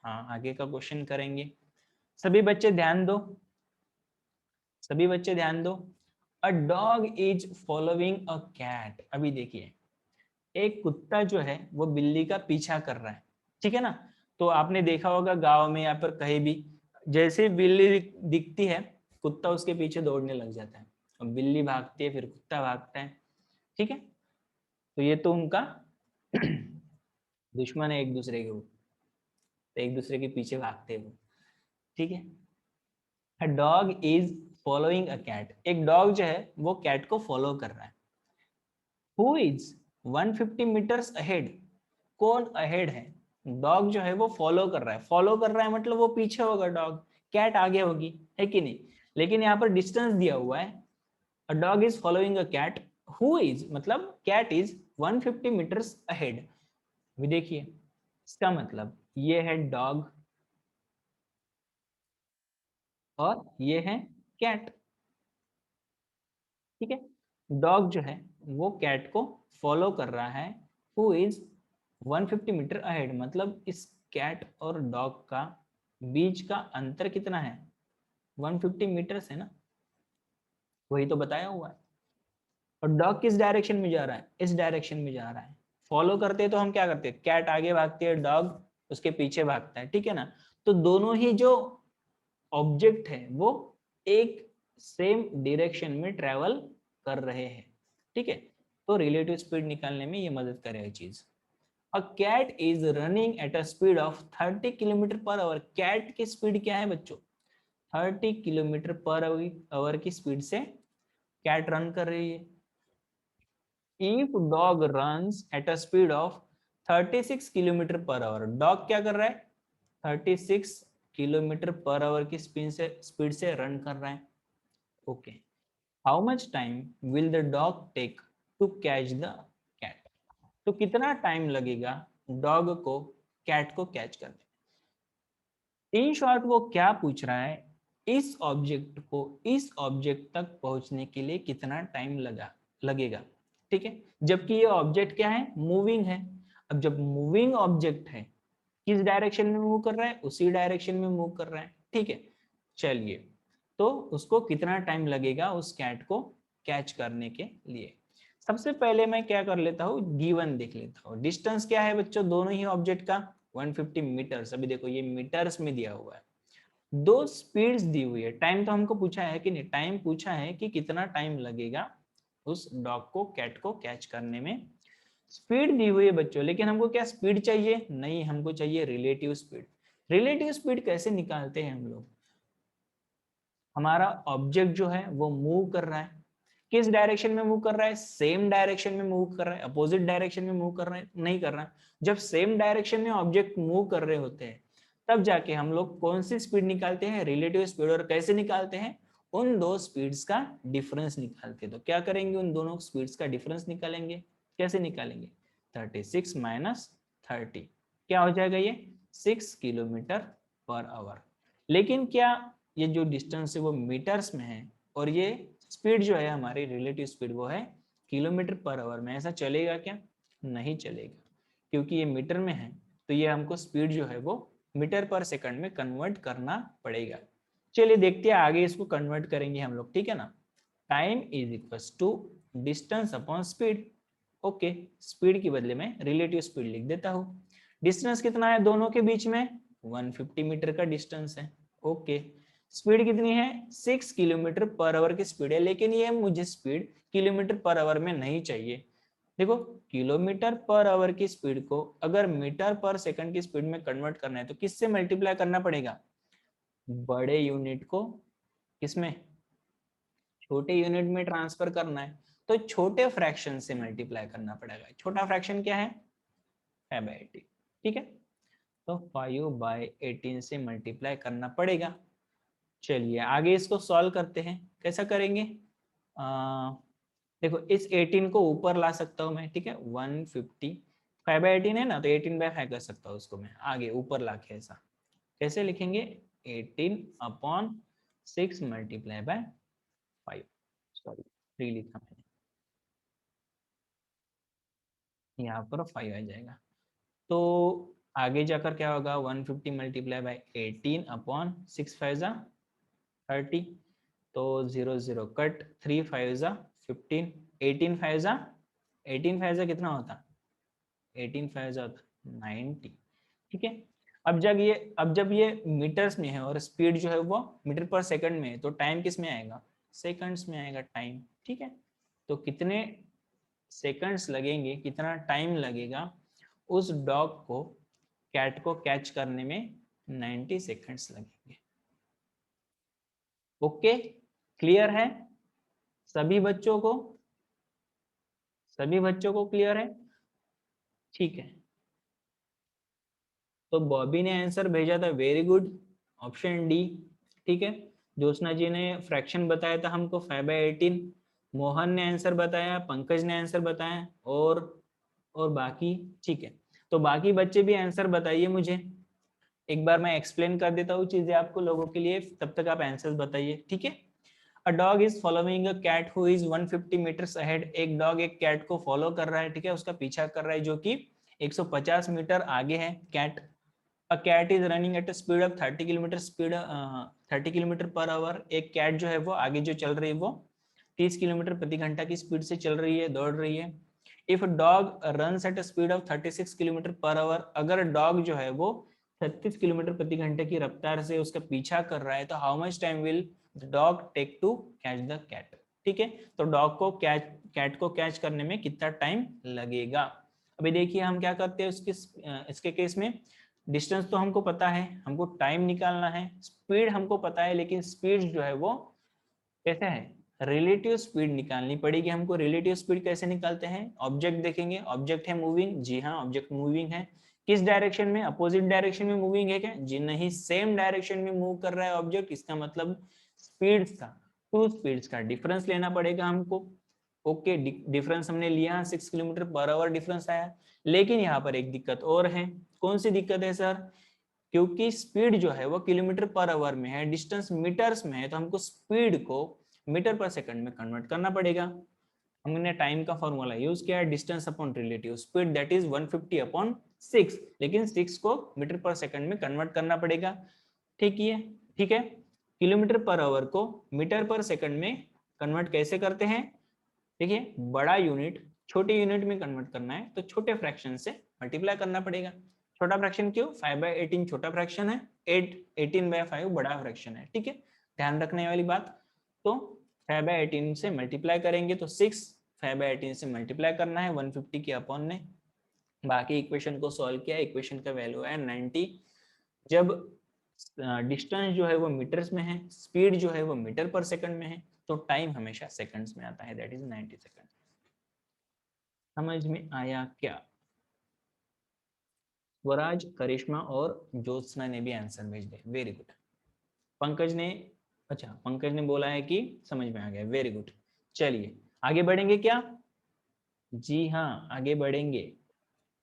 Speaker 1: हाँ आगे का क्वेश्चन करेंगे। सभी बच्चे ध्यान दो, सभी बच्चे ध्यान दो। A dog is following a cat. अभी देखिए एक कुत्ता जो है वो बिल्ली का पीछा कर रहा है। ठीक है ना। तो आपने देखा होगा गांव में या फिर कहीं भी, जैसे बिल्ली दिखती है कुत्ता उसके पीछे दौड़ने लग जाता है, और बिल्ली भागती है फिर कुत्ता भागता है। ठीक है, तो ये तो उनका दुश्मन है एक दूसरे के, वो तो एक दूसरे के पीछे भागते हैं वो। ठीक है, a dog is following a cat, एक डॉग जो है वो कैट को फॉलो कर रहा है। हु इज 150 मीटर्स अहेड, कौन अहेड है? डॉग जो है वो फॉलो कर रहा है, फॉलो कर रहा है मतलब वो पीछे होगा डॉग, कैट आगे होगी, है कि नहीं। लेकिन यहाँ पर डिस्टेंस दिया हुआ है, a dog is following a cat, who is मतलब कैट इज 150 मीटर्स अहेड। भी देखिए इसका मतलब ये है डॉग और ये है कैट। ठीक है, डॉग जो है वो कैट को फॉलो कर रहा है, हु इज 150 मीटर अहेड, मतलब इस कैट और डॉग का बीच का अंतर कितना है, 150 मीटर्स है ना, वही तो बताया हुआ है। और डॉग किस डायरेक्शन में जा रहा है, इस डायरेक्शन में जा रहा है। फॉलो करते हैं तो हम क्या करते हैं, कैट आगे भागती है, डॉग उसके पीछे भागता है, ठीक है ना। तो दोनों ही जो ऑब्जेक्ट है वो एक सेम डायरेक्शन में ट्रेवल कर रहे हैं। ठीक है, तो रिलेटिव स्पीड निकालने में ये मदद करेगा चीज। A cat is running at a speed of 30 kilometre per hour, cat की स्पीड क्या है बच्चों, 30 किलोमीटर पर आवर की स्पीड से कैट रन कर रही है। If dog runs at a speed of 36 kilometre per our, dog क्या कर रहा है, 36 किलोमीटर पर आवर की स्पीड से रन कर रहा है। Okay, how much time will the dog take to catch the cat, तो कितना टाइम लगेगा डॉग को कैट को कैच करने। इन शॉर्ट वो क्या पूछ रहा है, इस ऑब्जेक्ट को इस ऑब्जेक्ट तक पहुंचने के लिए कितना टाइम लगेगा। ठीक है, जबकि ये ऑब्जेक्ट क्या है, मूविंग है। अब जब मूविंग ऑब्जेक्ट है, किस डायरेक्शन में मूव कर रहा है, उसी डायरेक्शन में मूव कर रहा है। ठीक है, चलिए, तो उसको कितना टाइम लगेगा उस कैट को कैच करने के लिए। सबसे पहले मैं क्या कर लेता हूँ, गिवन देख लेता हूँ। डिस्टेंस क्या है बच्चों दोनों ही ऑब्जेक्ट का, 150 मीटर्स। अभी देखो ये मीटर्स में दिया हुआ है, दो स्पीड्स दी हुई है। टाइम तो हमको पूछा है कि नहीं, टाइम पूछा है कि कितना टाइम लगेगा उस डॉग को कैट को कैच करने में। स्पीड दी हुई है बच्चों, लेकिन हमको क्या स्पीड चाहिए, नहीं हमको चाहिए रिलेटिव स्पीड। रिलेटिव स्पीड कैसे निकालते हैं हम लोग, हमारा ऑब्जेक्ट जो है वो मूव कर रहा है, किस डायरेक्शन में मूव कर रहा है, सेम डायरेक्शन में मूव कर रहा है, अपोजिट डायरेक्शन में मूव कर रहा है, नहीं कर रहा है। जब सेम डायरेक्शन में ऑब्जेक्ट मूव कर रहे होते हैं तब जाके हम लोग कौन सी स्पीड निकालते हैं, रिलेटिव स्पीड। और कैसे निकालते हैं, उन दो स्पीड्स का डिफरेंस निकालते हैं। तो क्या करेंगे, उन दोनों स्पीड्स का डिफरेंस निकालेंगे। कैसे निकालेंगे, 36 माइनस 30 क्या हो जाएगा, ये 6 किलोमीटर पर आवर। लेकिन क्या ये जो डिस्टेंस है वो मीटर्स में है, और ये स्पीड जो है हमारी रिलेटिव स्पीड वो है किलोमीटर पर आवर में। ऐसा चलेगा क्या, नहीं चलेगा, क्योंकि ये मीटर में है, तो ये हमको स्पीड जो है वो मीटर पर सेकंड में कन्वर्ट करना पड़ेगा। चलिए देखते हैं आगे, इसको कन्वर्ट करेंगे हम लोग, ठीक है ना। Time is equal to distance upon speed. Okay, speed के बदले में रिलेटिव स्पीड लिख देता हूँ। डिस्टेंस कितना है दोनों के बीच में, 150 मीटर का डिस्टेंस है। ओके, स्पीड कितनी है, 6 किलोमीटर पर आवर की स्पीड है, लेकिन ये मुझे स्पीड किलोमीटर पर आवर में नहीं चाहिए। देखो, किलोमीटर पर आवर की स्पीड को अगर मीटर पर सेकंड की स्पीड में कन्वर्ट करना है तो किससे मल्टीप्लाई करना पड़ेगा, बड़े यूनिट को किसमें, छोटे यूनिट में ट्रांसफर करना है, तो छोटे फ्रैक्शन से मल्टीप्लाई करना पड़ेगा। छोटा फ्रैक्शन क्या है, 5/18। ठीक है, तो 5/18 से मल्टीप्लाई करना पड़ेगा। चलिए आगे इसको सॉल्व करते हैं, कैसा करेंगे। देखो इस 18 को ऊपर ला सकता हूँ मैं, ठीक है, 150 5/18 है ना, तो 18/5 कर सकता हूँ उसको मैं आगे ऊपर ला के। ऐसा कैसे लिखेंगे, 18/6 मल्टीप्लाई बाय 5, सॉरी 3 लिखा मैंने, यहाँ पर 5 आ जाएगा। तो आगे जाकर क्या होगा, 150 मल्टीप्लाई बाय 18/6 5 तो 0 0 कट, 3 5 15, 18 5 कितना होता, 18 5 होता 90। ठीक है। अब जब ये मीटर्स में है और स्पीड जो है वो मीटर पर सेकंड में है, तो टाइम किस में आएगा, सेकंड्स में आएगा टाइम। ठीक है, तो कितने सेकंड्स लगेंगे, कितना टाइम लगेगा उस डॉग को, कैट को कैच करने में, 90 सेकंड्स लगेंगे। ओके, क्लियर है सभी बच्चों को, सभी बच्चों को क्लियर है? ठीक है, तो बॉबी ने आंसर भेजा था, वेरी गुड, ऑप्शन डी। ठीक है, ज्योत्सना जी ने फ्रैक्शन बताया था हमको 5/18, मोहन ने आंसर बताया, पंकज ने आंसर बताया, और बाकी। ठीक है, तो बाकी बच्चे भी आंसर बताइए मुझे, एक बार मैं एक्सप्लेन कर देता हूँ चीजें आपको लोगों के लिए, तब तक आप आंसर्स बताइए। ठीक है, a dog is following a cat who is 150 metres ahead, एक डॉग एक कैट को फॉलो कर रहा है, ठीक है, उसका पीछा कर रहा है, जो कि 150 मीटर आगे है cat. A cat is running at a speed of 30 kilometre speed 30 kilometre per hour, एक कैट जो है वो आगे जो चल रही है वो 30 किलोमीटर प्रति घंटा की स्पीड से चल रही है, दौड़ रही है। If dog runs at a speed of 36 kilometre per our, अगर डॉग जो है वो 36 किलोमीटर प्रति घंटे की रफ्तार से उसका पीछा कर रहा है, तो how much time will the dog take to catch the cat. ठीक है, तो डॉग को कैट को कैच करने में कितना टाइम लगेगा। अभी देखिए हम क्या करते हैं इसके केस में, डिस्टेंस तो हमको पता है, हमको टाइम निकालना है, स्पीड हमको पता है, लेकिन स्पीड जो है वो कैसे है, रिलेटिव स्पीड निकालनी पड़ेगी हमको। रिलेटिव स्पीड कैसे निकालते हैं, ऑब्जेक्ट देखेंगे, ऑब्जेक्ट है मूविंग, जी हाँ ऑब्जेक्ट मूविंग है, किस डायरेक्शन में, अपोजिट डायरेक्शन में मूविंग है क्या, जी नहीं, सेम डायरेक्शन में मूव कर रहा है ऑब्जेक्ट, इसका मतलब स्पीड्स का, टू स्पीड्स का डिफरेंस लेना पड़ेगा हमको। ओके, डिफरेंस हमने लिया, 6 किलोमीटर पर आवर डिफरेंस आया, लेकिन यहाँ पर एक दिक्कत और है। कौन सी दिक्कत है सर, क्योंकि स्पीड जो है वो किलोमीटर पर आवर में है, डिस्टेंस मीटर्स में है, तो हमको स्पीड को मीटर पर सेकंड में कन्वर्ट करना पड़ेगा। हमने टाइम का फॉर्मूला यूज किया है, distance upon relative speed, that is 150 upon 6, लेकिन 6 को मीटर पर सेकंड में कन्वर्ट करना पड़ेगा। ठीक है, किलोमीटर पर आवर को मीटर पर सेकंड में कन्वर्ट कैसे करते हैं, देखिए बड़ा यूनिट छोटे यूनिट में कन्वर्ट करना है, तो छोटे फ्रैक्शन से मल्टीप्लाई करना पड़ेगा। छोटा फ्रैक्शन क्यों, 5/18 छोटा फ्रैक्शन है, 18/5 बड़ा फ्रैक्शन है। ठीक है, ध्यान रखने वाली बात। तो 5/18 से मल्टीप्लाई करेंगे तो 6, 5/18 से मल्टीप्लाई करना है 150 के अपॉन ने, बाकी इक्वेशन को सॉल्व किया, इक्वेशन का वैल्यू है 90। जब डिस्टेंस जो है वो मीटर्स में है, स्पीड जो है वो मीटर पर सेकंड में है, तो टाइम हमेशा सेकंड्स में आता है, दैट इज 90 सेकंड। समझ में आया क्या? स्वराज, करिश्मा और ज्योत्सना ने भी आंसर भेज दिया, वेरी गुड। पंकज ने, अच्छा पंकज ने बोला है कि समझ में आ गया, वेरी गुड। चलिए आगे बढ़ेंगे क्या, जी हाँ आगे बढ़ेंगे।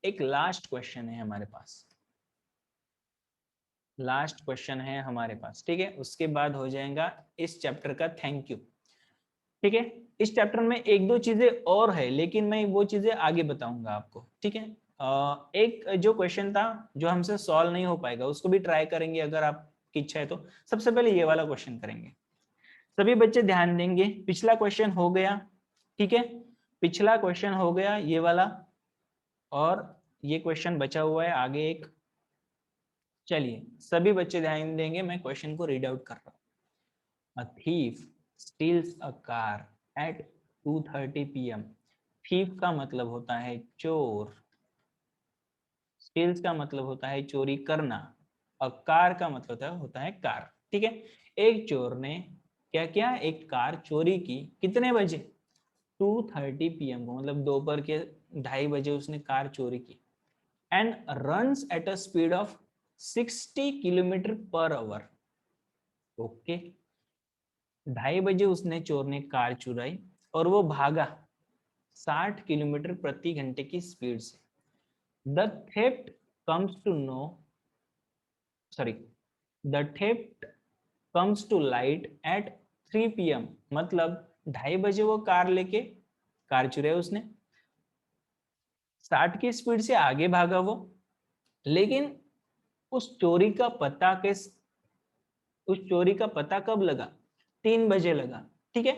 Speaker 1: एक लास्ट क्वेश्चन है हमारे पास, लास्ट क्वेश्चन है हमारे पास, ठीक है, उसके बाद हो जाएगा इस चैप्टर का थैंक यू। ठीक है, इस चैप्टर में एक दो चीजें और है, लेकिन मैं वो चीजें आगे बताऊंगा आपको। ठीक है, एक जो क्वेश्चन था जो हमसे सॉल्व नहीं हो पाएगा, उसको भी ट्राई करेंगे अगर आपकी इच्छा है तो। सबसे पहले ये वाला क्वेश्चन करेंगे, सभी बच्चे ध्यान देंगे। पिछला क्वेश्चन हो गया, ठीक है, पिछला क्वेश्चन हो गया ये वाला, और ये क्वेश्चन बचा हुआ है आगे एक। चलिए सभी बच्चे ध्यान देंगे, मैं क्वेश्चन को रीड आउट कर रहा हूँ। A thief steals a car at 2:30 p.m. thief का मतलब होता है चोर, steals का मतलब होता है चोरी करना, और कार का मतलब होता है कार। ठीक है, एक चोर ने क्या किया, एक कार चोरी की, कितने बजे, 2:30 p.m को, मतलब दोपहर के 2:30 बजे उसने कार चोरी की, and runs at a speed of 60 kilometre per our. Okay, 2:30 बजे उसने, चोर ने कार चुराई और वो भागा 60 किलोमीटर प्रति घंटे की स्पीड से। The theft comes to no, sorry, the theft comes to light at 3 p.m, मतलब 2:30 बजे वो कार लेके, कार चुराई उसने, 60 की स्पीड से आगे भागा वो, लेकिन उस चोरी का पता उस चोरी का पता कब लगा, 3 बजे लगा। ठीक है,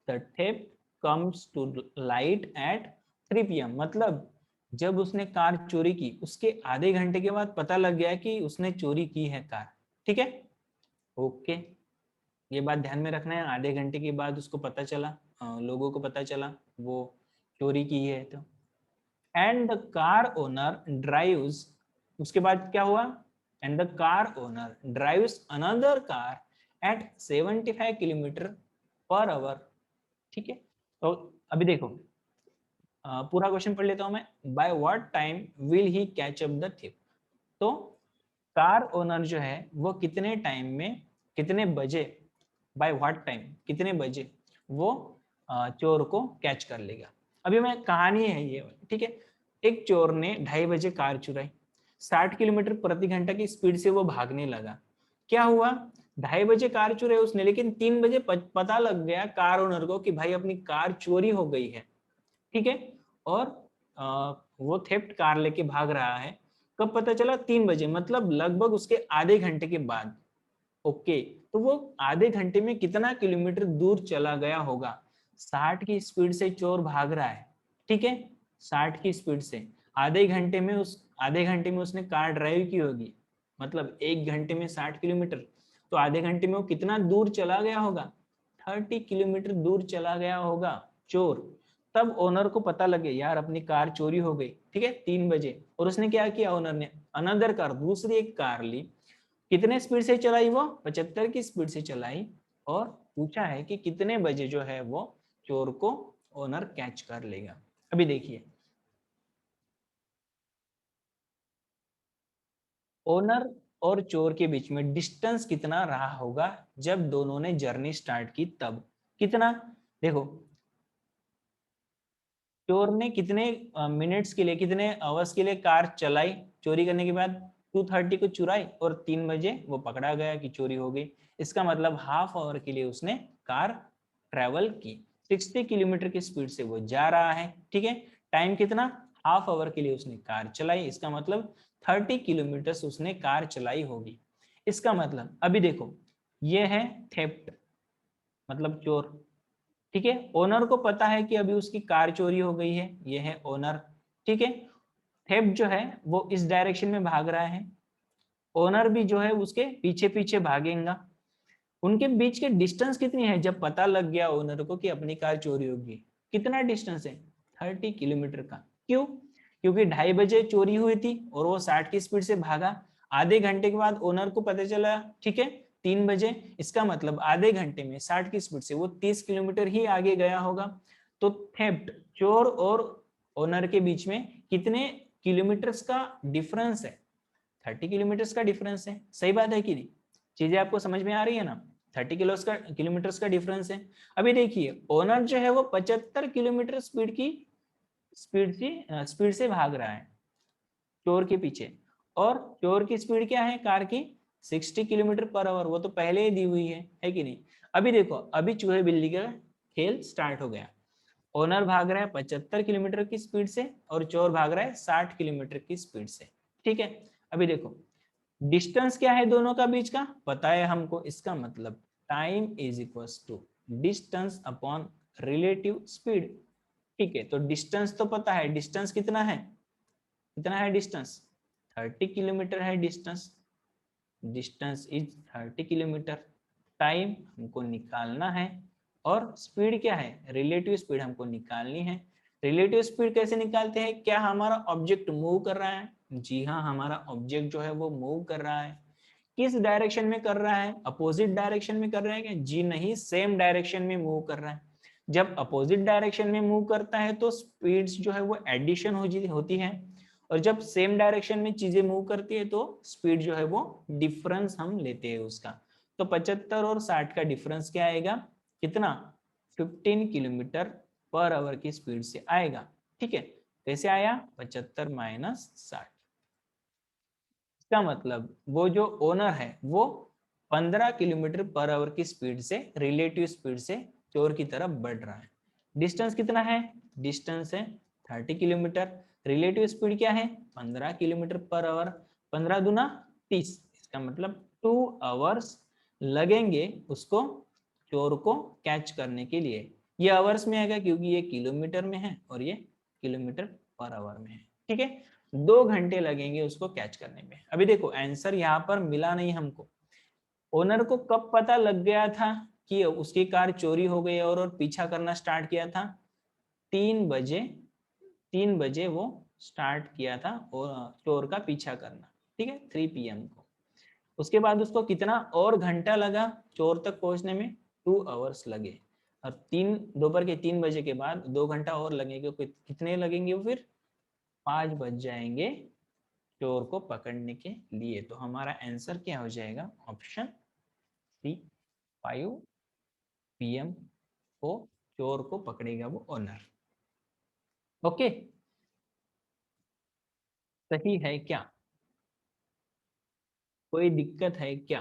Speaker 1: the theft comes to light at 3 p.m, मतलब जब उसने कार चोरी की उसके आधे घंटे के बाद पता लग गया कि उसने चोरी की है कार। ठीक है, ओके, ये बात ध्यान में रखना है। आधे घंटे के बाद उसको पता चला, लोगों को पता चला वो चोरी की है। तो and the car owner drives, उसके बाद क्या हुआ, and the car owner drives another car eight 75 kilometre per our. ठीक है, तो अभी देखो, पूरा क्वेश्चन पढ़ लेता हूं मैं। By what time will he catch up the thief. तो कार ओनर जो है वो कितने टाइम में, कितने बजे, बाय व्हाट टाइम कितने बजे वो चोर को कैच कर लेगा। अभी मैं कहानी है ये, ठीक है। एक चोर ने 2:30 बजे कार चुराई, 60 किलोमीटर प्रति घंटा की स्पीड से वो भागने लगा। क्या हुआ, 2:30 बजे कार चुराई उसने, लेकिन 3 बजे पता लग गया कार ओनर को कि भाई अपनी कार चोरी हो गई है। ठीक है, और वो थेफ्ट कार लेके भाग रहा है। कब पता चला, 3 बजे, मतलब लगभग उसके आधे घंटे के बाद। ओके, तो वो आधे घंटे में कितना किलोमीटर दूर चला गया होगा। 60 की स्पीड से चोर भाग रहा है, ठीक है, 60 की स्पीड से। आधे घंटे में उसने कार ड्राइव की होगी, मतलब 1 घंटे में 60 किलोमीटर, तो आधे घंटे में वो कितना दूर चला गया होगा, 30 किलोमीटर दूर चला गया होगा चोर। तब ओनर को पता लगे यार अपनी कार चोरी हो गई, ठीक है, 3 बजे। और उसने क्या किया, ओनर ने अनदर कार, दूसरी एक कार ली। कितने स्पीड से चलाई वो, 75 की स्पीड से चलाई। और पूछा है कि कितने बजे जो है वो चोर को ओनर कैच कर लेगा। अभी देखिए, ओनर और चोर के बीच में डिस्टेंस कितना रहा होगा जब दोनों ने जर्नी स्टार्ट की तब। कितना, देखो, चोर ने कितने मिनट्स के लिए, कितने आवर्स के लिए कार चलाई चोरी करने के बाद, 2:30 को चुराई और 3 बजे वो पकड़ा गया कि चोरी हो गई। इसका मतलब हाफ आवर के लिए उसने कार ट्रेवल की, 60 किलोमीटर की स्पीड से वो जा रहा है। ठीक है, टाइम कितना, हाफ आवर के लिए उसने कार चलाई, इसका मतलब 30 किलोमीटर उसने कार चलाई होगी। इसका मतलब अभी देखो, ये है थेफ्ट, मतलब चोर। ठीक है, ओनर को पता है कि अभी उसकी कार चोरी हो गई है, ये है ओनर। ठीक है, थेफ्ट जो है वो इस डायरेक्शन में भाग रहा है, ओनर भी जो है उसके पीछे पीछे भागेगा। उनके बीच के डिस्टेंस कितनी है, जब पता लग गया ओनर को कि अपनी कार चोरी होगी, कितना डिस्टेंस है, 30 किलोमीटर का। क्यों, क्योंकि 2:30 बजे चोरी हुई थी और वो 60 की स्पीड से भागा। आधे घंटे के बाद ओनर को पता चला, ठीक है, 3 बजे, इसका मतलब आधे घंटे में 60 की स्पीड से वो 30 किलोमीटर ही आगे गया होगा। तो थेफ्ट, चोर और ओनर के बीच में कितने किलोमीटर्स का डिफरेंस है, 30 किलोमीटर्स का डिफरेंस है। सही बात है कि नहीं, चीजें आपको समझ में आ रही है ना, 30 किलोमीटर्स का डिफरेंस है। अभी देखिए, ओनर जो है वो 75 किलोमीटर स्पीड से भाग रहा है चोर के पीछे, और चोर की स्पीड क्या है कार की, 60 किलोमीटर पर आवर, वो तो पहले ही दी हुई है कि नहीं। अभी देखो, अभी चूहे बिल्ली का खेल स्टार्ट हो गया। ओनर भाग रहा है 75 किलोमीटर की स्पीड से और चोर भाग रहा है 60 किलोमीटर की स्पीड से। ठीक है, अभी देखो, डिस्टेंस क्या है दोनों का बीच का पता है हमको, इसका मतलब time is equal to distance upon relative speed. ठीक है, तो डिस्टेंस तो पता है, डिस्टेंस कितना है, कितना है डिस्टेंस, 30 किलोमीटर है distance, distance is 30 kilometre. Time हमको निकालना है, और स्पीड क्या है, रिलेटिव स्पीड हमको निकालनी है। रिलेटिव स्पीड कैसे निकालते हैं, क्या हमारा ऑब्जेक्ट मूव कर रहा है, जी हाँ, हमारा ऑब्जेक्ट जो है वो मूव कर रहा है। किस डायरेक्शन में कर रहा है, अपोजिट डायरेक्शन में कर रहा है क्या, जी नहीं, सेम डायरेक्शन में मूव कर रहा है। जब अपोजिट डायरेक्शन में मूव करता है तो स्पीड्स जो है वो एडिशन होती है, और जब सेम डायरेक्शन में चीजें मूव करती है तो स्पीड जो है वो डिफरेंस हम लेते हैं उसका। तो 75 और 60 का डिफरेंस क्या आएगा, कितना, 15 किलोमीटर पर आवर की स्पीड से आएगा। ठीक है, कैसे आया, 75 माइनस 60। इसका मतलब वो जो ओनर है वो 15 किलोमीटर पर आवर की स्पीड से, रिलेटिव स्पीड से चोर की तरफ बढ़ रहा है। डिस्टेंस कितना है, डिस्टेंस है 30 किलोमीटर, रिलेटिव स्पीड क्या है 15 किलोमीटर पर आवर, 15 दूना 30, इसका मतलब 2 आवर्स लगेंगे उसको, चोर को कैच करने के लिए। ये आवर्स में आएगा क्योंकि ये किलोमीटर में है और ये किलोमीटर पर आवर में है। ठीक है, 2 घंटे लगेंगे उसको कैच करने में। अभी देखो आंसर यहाँ पर मिला नहीं हमको, ओनर को कब पता लग गया था कि उसकी कार चोरी हो गई और पीछा करना स्टार्ट किया था? 3 बजे, 3 बजे वो स्टार्ट किया था और चोर का पीछा करना, ठीक है, 3 PM को। उसके बाद उसको कितना और घंटा लगा चोर तक पहुंचने में? 2 आवर्स लगे। और 3 दोपहर के 3 बजे के बाद 2 घंटा और लगेंगे, कितने लगेंगे वो फिर? 5 बज जाएंगे चोर को पकड़ने के लिए। तो हमारा आंसर क्या हो जाएगा? ऑप्शन सी, 5 PM को चोर को पकड़ेगा वो ओनर। ओके, सही है क्या? कोई दिक्कत है क्या?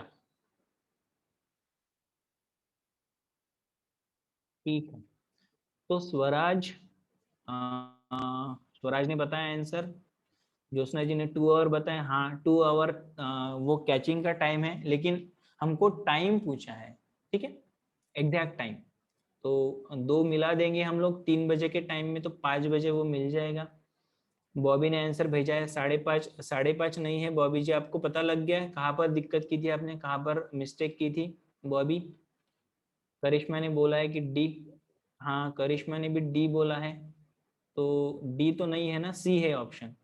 Speaker 1: ठीक है, तो स्वराज, स्वराज ने बताया आंसर, ज्योत्सना जी ने 2 आवर बताया। हाँ, 2 आवर वो कैचिंग का टाइम है, लेकिन हमको टाइम पूछा है, ठीक है, एग्जैक्ट टाइम। तो 2 मिला देंगे हम लोग 3 बजे के टाइम में, तो 5 बजे वो मिल जाएगा। बॉबी ने आंसर भेजा है 5:30। 5:30 नहीं है बॉबी जी, आपको पता लग गया है कहाँ पर दिक्कत की थी आपने, कहाँ पर मिस्टेक की थी बॉबी? करिश्मा ने बोला है कि डी, हाँ करिश्मा ने भी डी बोला है, तो डी तो नहीं है ना, सी है ऑप्शन।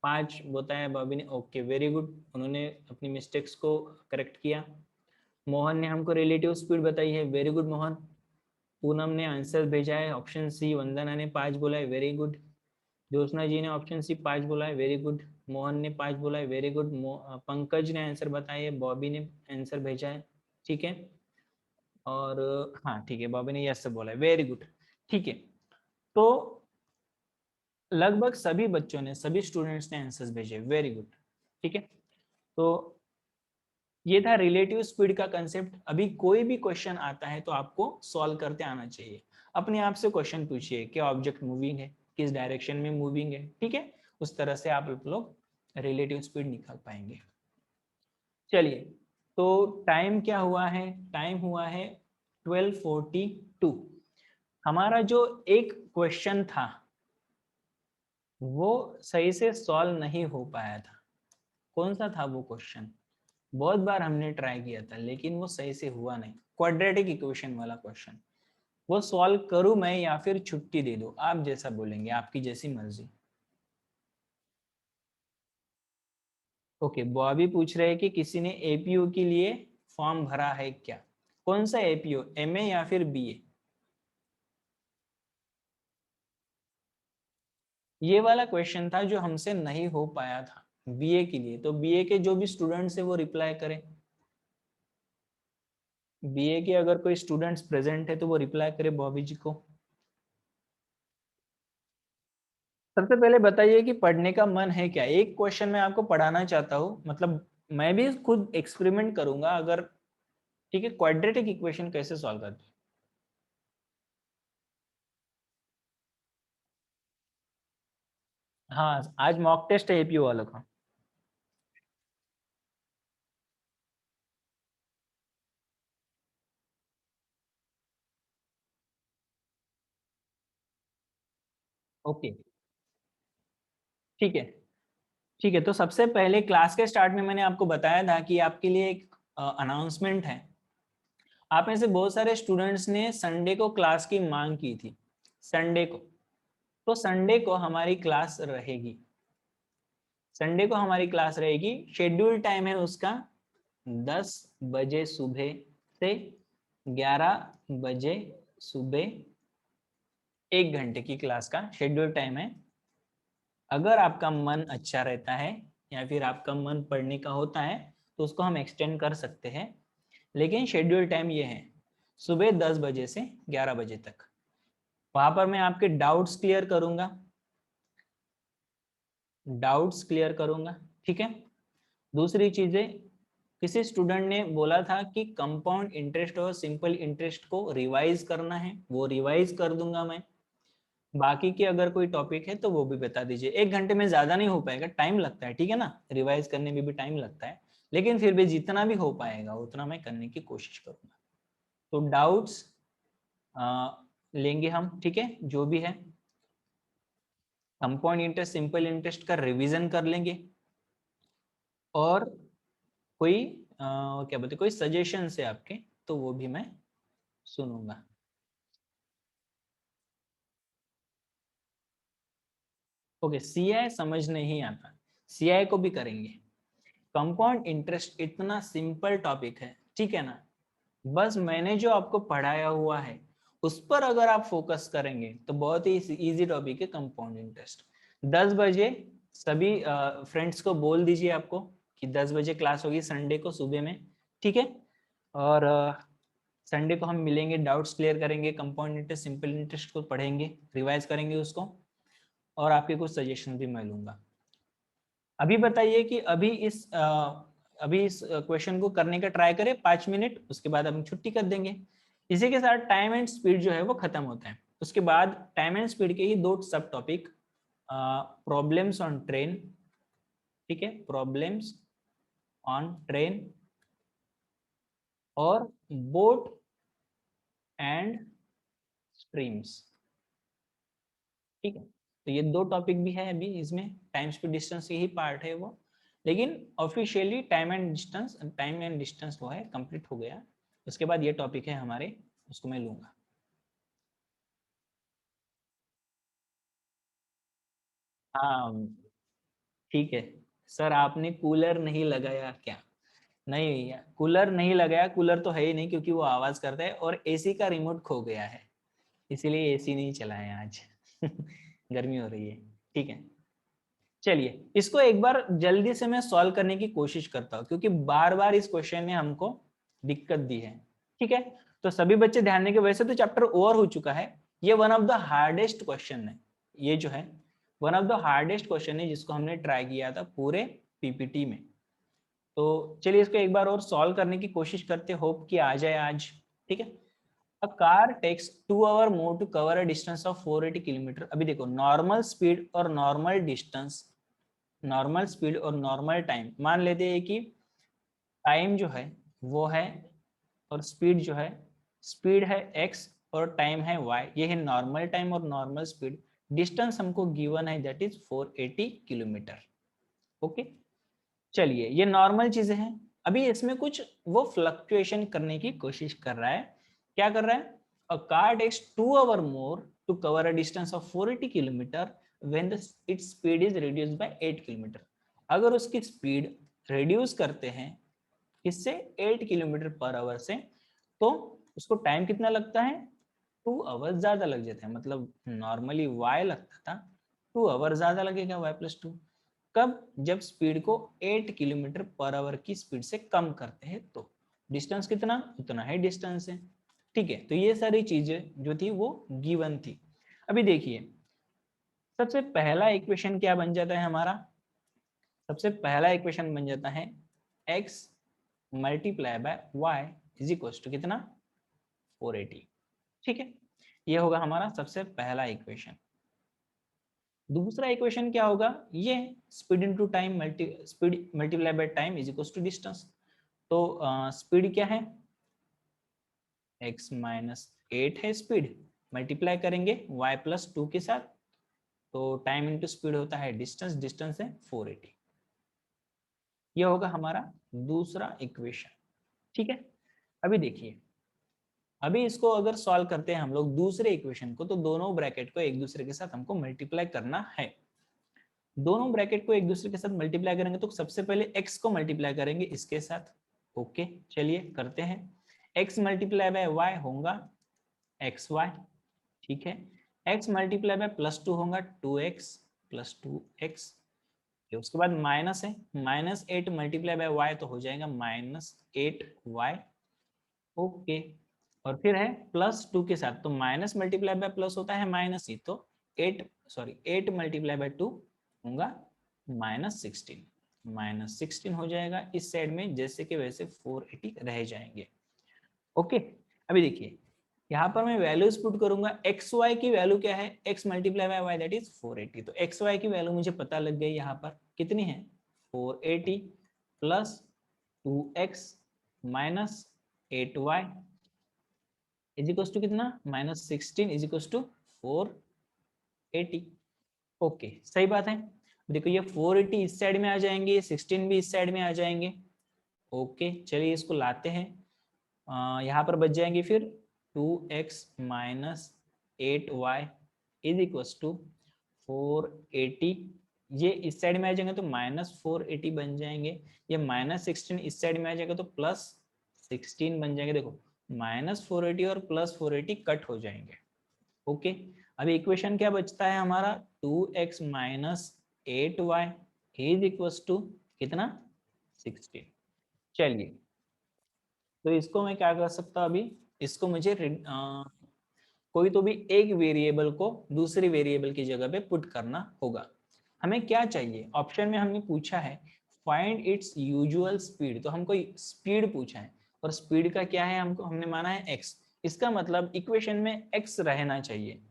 Speaker 1: 5 बताया बॉबी ने, ओके वेरी गुड, उन्होंने अपनी मिस्टेक्स को करेक्ट किया। मोहन ने हमको रिलेटिव स्पीड बताई है, वेरी गुड मोहन। पूनम ने आंसर भेजा है ऑप्शन सी, वंदना ने 5 बोला है, वेरी गुड। ज्योत्सना जी ने ऑप्शन सी 5 बोला है, वेरी गुड। मोहन ने 5 बोला है, वेरी गुड। पंकज ने आंसर बताया है, बॉबी ने आंसर भेजा है, ठीक है। और हाँ ठीक है, बॉबी ने यस बोला है, वेरी गुड, ठीक है। तो लगभग सभी बच्चों ने, सभी स्टूडेंट्स ने आंसर्स भेजे, वेरी गुड, ठीक है। तो ये था रिलेटिव स्पीड का कंसेप्ट। अभी कोई भी क्वेश्चन आता है तो आपको सॉल्व करते आना चाहिए। अपने आप से क्वेश्चन पूछिए, क्या ऑब्जेक्ट मूविंग है, किस डायरेक्शन में मूविंग है, ठीक है। उस तरह से आप लोग रिलेटिव स्पीड निकाल पाएंगे। चलिए, तो टाइम क्या हुआ है? टाइम हुआ है 12:42। हमारा जो एक क्वेश्चन था वो सही से सॉल्व नहीं हो पाया था। कौन सा था वो क्वेश्चन? बहुत बार हमने ट्राई किया था लेकिन वो सही से हुआ नहीं, क्वाड्रेटिक इक्वेशन वाला क्वेश्चन। वो सॉल्व करूं मैं या फिर छुट्टी दे दो, आप जैसा बोलेंगे, आपकी जैसी मर्जी। ओके, बॉबी पूछ रहे हैं कि किसी ने एपीओ के लिए फॉर्म भरा है क्या? कौन सा एपीओ, एमए या फिर बीए? ये वाला क्वेश्चन था जो हमसे नहीं हो पाया था बीए के लिए। तो बीए के जो भी स्टूडेंट्स है वो रिप्लाई करें। बीए के अगर कोई स्टूडेंट्स प्रेजेंट है तो वो रिप्लाई करे बॉबी जी को। सबसे पहले बताइए कि पढ़ने का मन है क्या? एक क्वेश्चन मैं आपको पढ़ाना चाहता हूँ, मतलब मैं भी खुद एक्सपेरिमेंट करूंगा अगर, ठीक है, क्वाड्रेटिक इक्वेशन कैसे सॉल्व करते हैं। हाँ, आज मॉक टेस्ट है एपीओ वालों का। ओके, ठीक है, ठीक है। तो सबसे पहले क्लास के स्टार्ट में मैंने आपको बताया था कि आपके लिए एक अनाउंसमेंट है। आप में से बहुत सारे स्टूडेंट्स ने संडे को क्लास की मांग की थी, संडे को। तो संडे को हमारी क्लास रहेगी, संडे को हमारी क्लास रहेगी। शेड्यूल टाइम है उसका 10 बजे सुबह से 11 बजे सुबह, 1 घंटे की क्लास का शेड्यूल टाइम है। अगर आपका मन अच्छा रहता है या फिर आपका मन पढ़ने का होता है तो उसको हम एक्सटेंड कर सकते हैं, लेकिन शेड्यूल टाइम ये है सुबह 10 बजे से 11 बजे तक। वहां पर मैं आपके डाउट्स क्लियर करूंगा, डाउट्स क्लियर करूंगा, ठीक है। दूसरी चीजें, किसी स्टूडेंट ने बोला था कि कंपाउंड इंटरेस्ट और सिंपल इंटरेस्ट को रिवाइज करना है, वो रिवाइज कर दूंगा मैं। बाकी के अगर कोई टॉपिक है तो वो भी बता दीजिए। 1 घंटे में ज्यादा नहीं हो पाएगा, टाइम लगता है, ठीक है ना, रिवाइज करने में भी टाइम लगता है, लेकिन फिर भी जितना भी हो पाएगा उतना मैं करने की कोशिश करूंगा। तो डाउट्स लेंगे हम, ठीक है, जो भी है। कंपाउंड इंटरेस्ट, सिंपल इंटरेस्ट का रिवीजन कर लेंगे और कोई क्या बोलते कोई सजेशन है आपके तो वो भी मैं सुनूंगा। ओके, सीआई समझ नहीं आता, सीआई को भी करेंगे। कंपाउंड इंटरेस्ट इतना सिंपल टॉपिक है, ठीक है ना, बस मैंने जो आपको पढ़ाया हुआ है उस पर अगर आप फोकस करेंगे तो बहुत ही इजी टॉपिक है कंपाउंड इंटरेस्ट। 10 बजे सभी फ्रेंड्स को बोल दीजिए आपको कि 10 बजे क्लास होगी संडे को सुबह में, ठीक है। और संडे को हम मिलेंगे, डाउट्स क्लियर करेंगे, कंपाउंड इंटरेस्ट सिंपल इंटरेस्ट को पढ़ेंगे, रिवाइज करेंगे उसको, और आपके कुछ सजेशन भी मैं लूंगा। अभी बताइए कि अभी इस क्वेश्चन को करने का ट्राई करें 5 मिनट, उसके बाद हम छुट्टी कर देंगे। इसी के साथ टाइम एंड स्पीड जो है वो खत्म होता है। उसके बाद टाइम एंड स्पीड के ही दो सब टॉपिक, प्रॉब्लम्स ऑन ट्रेन, ठीक है, प्रॉब्लम्स ऑन ट्रेन और बोट एंड स्ट्रीम्स, ठीक है। तो ये दो टॉपिक भी है अभी इसमें, टाइम स्पीड डिस्टेंस के ही पार्ट है वो, लेकिन ऑफिशियली टाइम एंड डिस्टेंस वो है कंप्लीट हो गया। उसके बाद ये टॉपिक है हमारे, उसको मैं लूंगा। हाँ ठीक है। सर आपने कूलर नहीं लगाया क्या? नहीं भैया, कूलर नहीं लगाया, कूलर तो है ही नहीं क्योंकि वो आवाज करता है, और एसी का रिमोट खो गया है, इसीलिए एसी नहीं चलाए आज। गर्मी हो रही है, ठीक है। चलिए इसको एक बार जल्दी से मैं सॉल्व करने की कोशिश करता हूँ, क्योंकि बार बार इस क्वेश्चन ने हमको दिक्कत दी है, ठीक है। तो सभी बच्चे ध्यान देंगे, वैसे तो चैप्टर ओवर हो चुका है, ये one of the hardest question है, ये जो है one of the hardest question है जिसको हमने ट्राई किया था पूरे पीपीटी में। तो चलिए इसको एक बार और सॉल्व करने की कोशिश करते, होप कि आ जाए आज, ठीक है। A car takes 2 hour more to cover a distance of 480 kilometre. अभी देखो नॉर्मल स्पीड और नॉर्मल डिस्टेंस, नॉर्मल स्पीड और नॉर्मल टाइम मान लेते हैं कि टाइम जो है वो है, और स्पीड जो है, स्पीड है x और टाइम है y, ये है नॉर्मल टाइम और नॉर्मल स्पीड। डिस्टेंस हमको गिवन है दैट इज 480 किलोमीटर। ओके, चलिए ये नॉर्मल चीजें हैं। अभी इसमें कुछ वो फ्लक्चुएशन करने की कोशिश कर रहा है, क्या कर रहा है? A car takes 2 hour more to cover a distance of 480 kilometre when the its speed is reduced by 8 kilometre. अगर उसकी स्पीड रिड्यूस करते हैं किससे, 8 किलोमीटर पर आवर से, तो उसको टाइम कितना लगता है, 2 आवर्स ज्यादा लग जाते हैं। मतलब नॉर्मली y लगता था, 2 आवर ज्यादा लगेगा, y+2। कब? जब स्पीड को 8 किलोमीटर पर आवर की स्पीड से कम करते हैं तो। डिस्टेंस कितना, उतना ही डिस्टेंस है, ठीक है। तो ये सारी चीजें जो थी वो गिवन थी। अभी देखिए सबसे पहला इक्वेशन क्या बन जाता है हमारा, सबसे पहला इक्वेशन बन जाता है x multiply by y is equal to कितना, 480, ठीक है। ये होगा हमारा सबसे पहला इक्वेशन। दूसरा इक्वेशन क्या होगा, ये speed into time speed multiply by time is equal to distance. तो स्पीड क्या है, x-8 है स्पीड, मल्टीप्लाई करेंगे y+2 के साथ, तो टाइम इनटू स्पीड होता है डिस्टेंस, डिस्टेंस है 480। ये होगा हमारा दूसरा इक्वेशन, ठीक है। अभी देखिए, अभी इसको अगर सॉल्व करते हैं हम लोग दूसरे इक्वेशन को, तो दोनों ब्रैकेट को एक दूसरे के साथ हमको मल्टीप्लाई करना है। दोनों ब्रैकेट को एक दूसरे के साथ मल्टीप्लाई करेंगे तो सबसे पहले x को मल्टीप्लाई करेंगे इसके साथ। ओके चलिए करते हैं, x मल्टीप्लाई बाय y होगा xy, ठीक है। x मल्टीप्लाई बाय +2 होगा 2x +2x। उसके बाद माइनस है, -8 मल्टीप्लाई बाय y तो हो जाएगा -8y। ओके, और फिर है +2 के साथ, तो माइनस मल्टीप्लाई बाय प्लस होता है माइनस ही, तो 8 मल्टीप्लाई बाय 2 होगा -16, -16 हो जाएगा। इस साइड में जैसे कि वैसे 480 रह जाएंगे। ओके, अभी देखिए यहाँ पर मैं वैल्यूज पुट करूंगा, एक्स वाई की वैल्यू क्या है, x multiply by y that is 480। तो एक्स वाई की वैल्यू मुझे पता लग गई, यहाँ पर कितनी है 480 plus 2x minus 8y is equal to कितना, -16 इज इक्वल टू 480। ओके, सही बात है। देखो ये 480 इस साइड में आ जाएंगे, 16 भी इस साइड में आ जाएंगे। ओके, चलिए इसको लाते हैं। यहाँ पर बच जाएंगे फिर 2x minus 8y is equals to 480। ये इस साइड में आ जाएंगे तो माइनस 480 बन जाएंगे। ये माइनस 16 इस साइड में आ जाएगा तो प्लस 16 बन जाएंगे। देखो माइनस 480 और प्लस 480 कट हो जाएंगे। ओके, अभी इक्वेशन क्या बचता है हमारा, 2x minus 8y is equals to कितना, 16। चलिए, तो इसको मैं क्या कर सकता हूँ अभी, इसको मुझे कोई तो भी एक वेरिएबल को दूसरे वेरिएबल की जगह पे पुट करना होगा। हमें क्या चाहिए, ऑप्शन में हमने पूछा है फाइंड इट्स यूजुअल स्पीड, तो हमको स्पीड पूछा है और स्पीड का क्या है, हमको हमने माना है x। इसका मतलब इक्वेशन में x रहना चाहिए,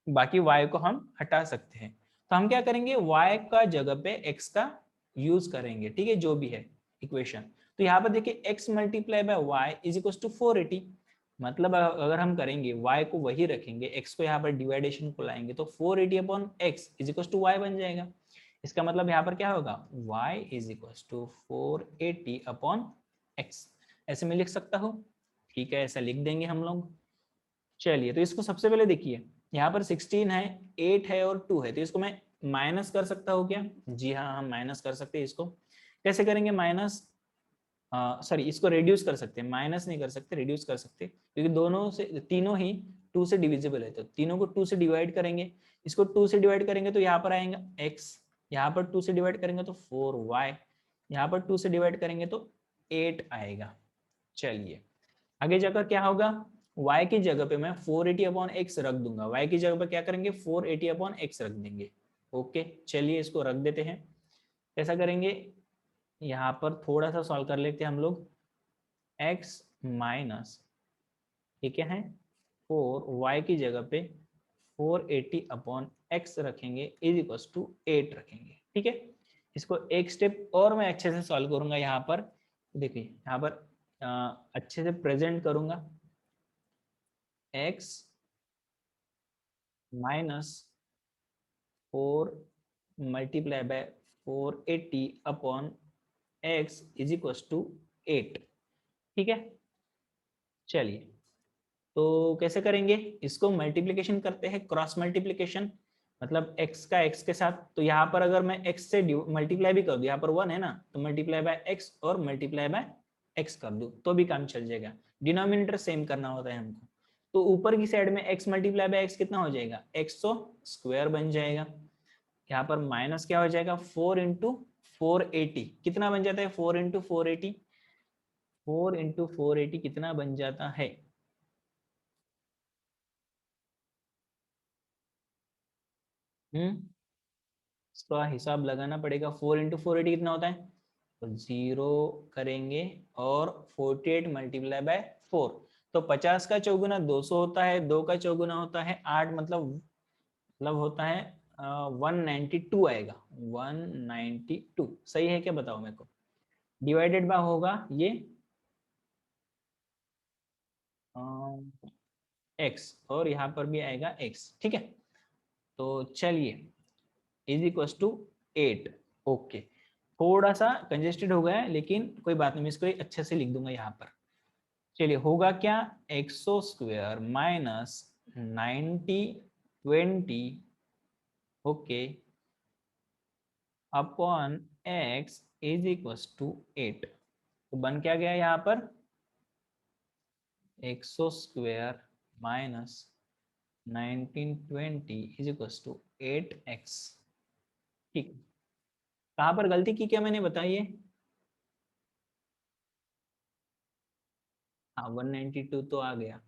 Speaker 1: बाकी y को हम हटा सकते हैं। तो हम क्या करेंगे, y का जगह पे x का यूज करेंगे, ठीक है, जो भी है इक्वेशन। तो यहाँ पर देखिए x multiply by y is equal to 480। मतलब अगर हम करेंगे y को वही रखेंगे, x को यहाँ पर डिवाइडेशन को लाएंगे तो 480 upon x is equal to y बन जाएगा। इसका मतलब यहाँ पर क्या होगा, y is equal to 480 upon x। ऐसे में लिख सकता हूँ, ठीक है, ऐसा लिख देंगे हम लोग। चलिए, तो इसको सबसे पहले देखिए, यहाँ पर 16 है, 8 है और 2 है, तो इसको मैं माइनस कर सकता हूँ क्या, जी हाँ, हम माइनस कर सकते हैं। इसको कैसे करेंगे, माइनस सॉरी इसको रिड्यूस कर सकते हैं, माइनस नहीं कर सकते, रिड्यूस कर सकते, क्योंकि दोनों से तीनों ही 2 से डिविजिबल है, तो तीनों को 2 से डिवाइड करेंगे। इसको 2 से डिवाइड करेंगे तो यहाँ पर आएगा x, यहाँ पर 2 से डिवाइड करेंगे तो 4y, यहाँ पर 2 से डिवाइड करेंगे तो 8 आएगा। चलिए, आगे जाकर क्या होगा, y की जगह पे मैं 480 अपॉन एक्स रख दूंगा, y की जगह पे क्या करेंगे, 480 अपॉन एक्स रख देंगे। ओके, चलिए इसको रख देते हैं। ऐसा करेंगे, यहाँ पर थोड़ा सा सॉल्व कर लेते हैं हम लोग। x माइनस ये क्या है 4, y की जगह पे 480 अपॉन एक्स रखेंगे इज इक्वल टू 8 रखेंगे, ठीक है। इसको एक स्टेप और मैं अच्छे से सॉल्व करूंगा। यहाँ पर देखिए, यहाँ पर अच्छे से प्रेजेंट करूंगा, x minus 4 multiply by 480 upon x is equal to 8, ठीक है। चलिए, तो कैसे करेंगे, इसको मल्टीप्लिकेशन करते हैं, क्रॉस मल्टीप्लिकेशन, मतलब x का x के साथ। तो यहाँ पर अगर मैं x से मल्टीप्लाई भी कर दूं, यहाँ पर 1 है ना, तो मल्टीप्लाई बाय x और मल्टीप्लाई बाय x कर दूं तो भी काम चल जाएगा। डिनोमिनेटर सेम करना होता है हमको। तो ऊपर की साइड में x मल्टीप्लाई बाय x कितना हो जाएगा, x तो स्क्वायर बन जाएगा। यहाँ पर माइनस क्या हो जाएगा, 4 इंटू 480 कितना बन जाता है, 4 इंटू 480, 4 इंटू 480 कितना बन जाता है, इसका हिसाब लगाना पड़ेगा। 4 इंटू 480 कितना होता है, तो 0 करेंगे और 48 मल्टीप्लाई बाय 4, तो 50 का चौगुना 200 होता है, 2 का चौगुना होता है 8, मतलब होता है 192 आएगा, 192 सही है क्या, बताओ मेरे को। डिवाइडेड बाय होगा ये एक्स और यहाँ पर भी आएगा एक्स, ठीक है। तो चलिए, इज इक्वल टू 8। ओके, थोड़ा सा कंजेस्टेड हो गया है लेकिन कोई बात नहीं, मैं इसको अच्छे से लिख दूंगा यहाँ पर। चलिए, होगा क्या, x square minus 90 20 okay upon x is equal to 8। तो बन क्या गया यहाँ पर, x square minus 1920 is equal to 8x, ठीक। कहाँ पर गलती की क्या मैंने, बताइए। हाँ, 192 तो आ गया,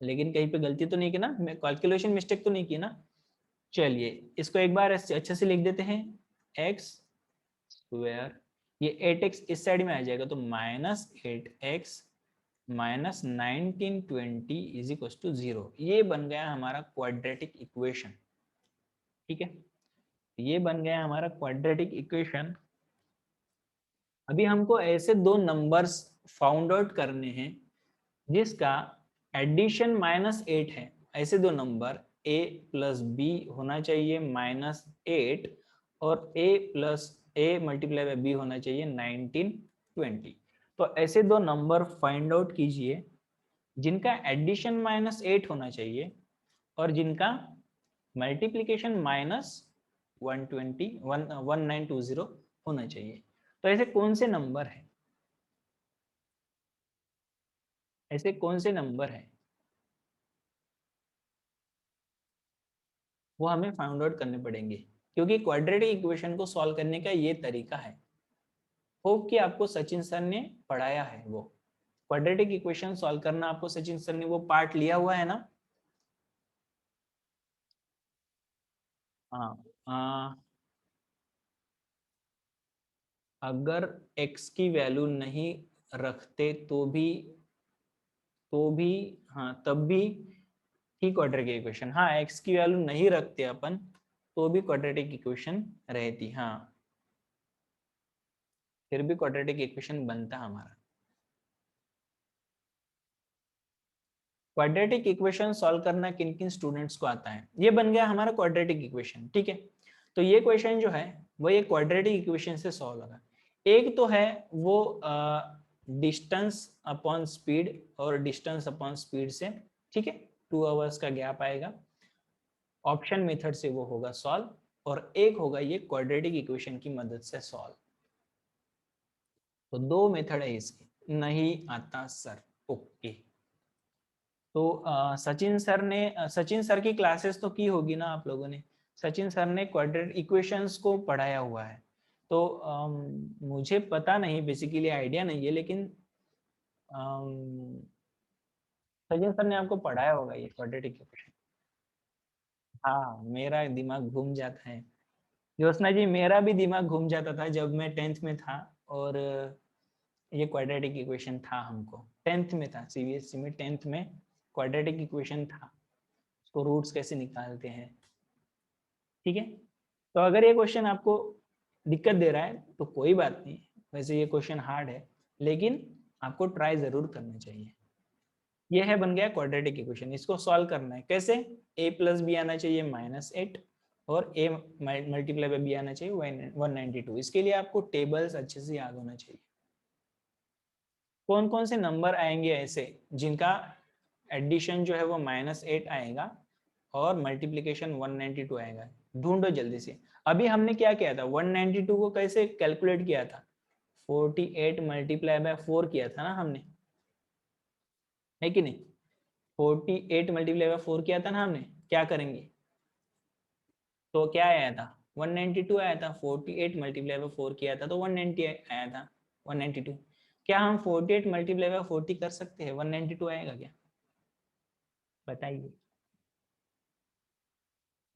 Speaker 1: लेकिन कहीं पे गलती तो नहीं की ना, मैं कैलकुलेशन मिस्टेक तो नहीं की ना। चलिए, इसको एक बार अच्छे से लिख देते हैं, एक्स स्क्वायर, ये 8x इस साइड में आ जाएगा तो minus 8x minus 1920 is equal to 0। ये बन गया हमारा क्वाड्रेटिक इक्वेशन, ठीक है, ये बन गया हमारा क्वाड्रेटिक इक्वेशन। अभी हमको ऐसे दो नंबर्स फाउंड आउट करने हैं जिसका एडिशन -8 है, ऐसे दो नंबर a प्लस बी होना चाहिए -8 और a plus a multiply by b होना चाहिए 1920। तो ऐसे दो नंबर फाइंड आउट कीजिए जिनका एडिशन -8 होना चाहिए और जिनका मल्टीप्लीकेशन -1920 होना चाहिए। तो ऐसे कौन से नंबर है, ऐसे कौन से नंबर है, वो हमें फाइंड आउट करने पड़ेंगे, क्योंकि क्वाड्रेटिक इक्वेशन को सॉल्व करने का ये तरीका है। होप कि आपको सचिन सर ने पढ़ाया है, वो क्वाड्रेटिक इक्वेशन सॉल्व करना आपको सचिन सर ने वो पार्ट लिया हुआ है ना। हाँ, अगर x की वैल्यू नहीं रखते तो भी हाँ तब भी ठीक क्वाड्रेटिक इक्वेशन, हाँ x की वैल्यू नहीं रखते अपन तो भी क्वाड्रेटिक इक्वेशन रहती, हाँ फिर भी क्वाड्रेटिक इक्वेशन बनता हमारा। क्वाड्रेटिक इक्वेशन सॉल्व करना किन किन स्टूडेंट्स को आता है, ये बन गया हमारा क्वाड्रेटिक इक्वेशन, ठीक है। तो ये क्वेश्चन जो है वो ये क्वाड्रेटिक इक्वेशन से सॉल्व होगा। एक तो है वो डिस्टेंस अपॉन स्पीड और डिस्टेंस अपॉन स्पीड से, ठीक है, 2 आवर्स का गैप आएगा, ऑप्शन मेथड से वो होगा सॉल्व, और एक होगा ये क्वाड्रेटिक इक्वेशन की मदद से सॉल्व। तो दो मेथड है इसके। नहीं आता सर, ओके। तो सचिन सर की क्लासेस तो की होगी ना आप लोगों ने। सचिन सर ने क्वाड्रेटिक इक्वेशंस को पढ़ाया हुआ है, तो मुझे पता नहीं, बेसिकली आइडिया नहीं है, लेकिन सचिन सर ने आपको पढ़ाया होगा ये क्वाड्रेटिक इक्वेशन। हाँ, मेरा दिमाग घूम जाता है ज्योत्सना जी, मेरा भी दिमाग घूम जाता था जब मैं 10th में था, और ये क्वाड्रेटिक इक्वेशन था, हमको 10th में था, सीबीएसई में 10th में क्वाड्रेटिक इक्वेशन था, उसको रूट्स कैसे निकालते हैं, ठीक है। तो अगर ये क्वेश्चन आपको दिक्कत दे रहा है तो कोई बात नहीं, वैसे ये क्वेश्चन हार्ड है, लेकिन आपको ट्राई जरूर करना चाहिए। ये है, बन गया क्वाड्रेटिक इक्वेशन। इसको सॉल्व करना है कैसे, a प्लस बी आना चाहिए -8 और a मल्टीप्लाई बाय बी आना चाहिए 192। इसके लिए आपको टेबल्स अच्छे से याद होना चाहिए। कौन कौन से नंबर आएंगे ऐसे जिनका एडिशन जो है वो -8 आएगा और मल्टीप्लीकेशन 192 आएगा, ढूंढो जल्दी से। अभी हमने क्या किया था, 192 को कैसे कैलकुलेट किया था, 48 मल्टीप्लाई बाय 4 किया था ना हमने, है कि नहीं। 48 मल्टीप्लाई बाय 4 किया था ना हमने, क्या करेंगे, तो क्या आया था 192 आया था, 48 मल्टीप्लाई बाय 4 किया था तो 190 आया था, 192। क्या हम 48 मल्टीप्लाई बाय 40 कर सकते हैं, 192 आएगा क्या, बताइए।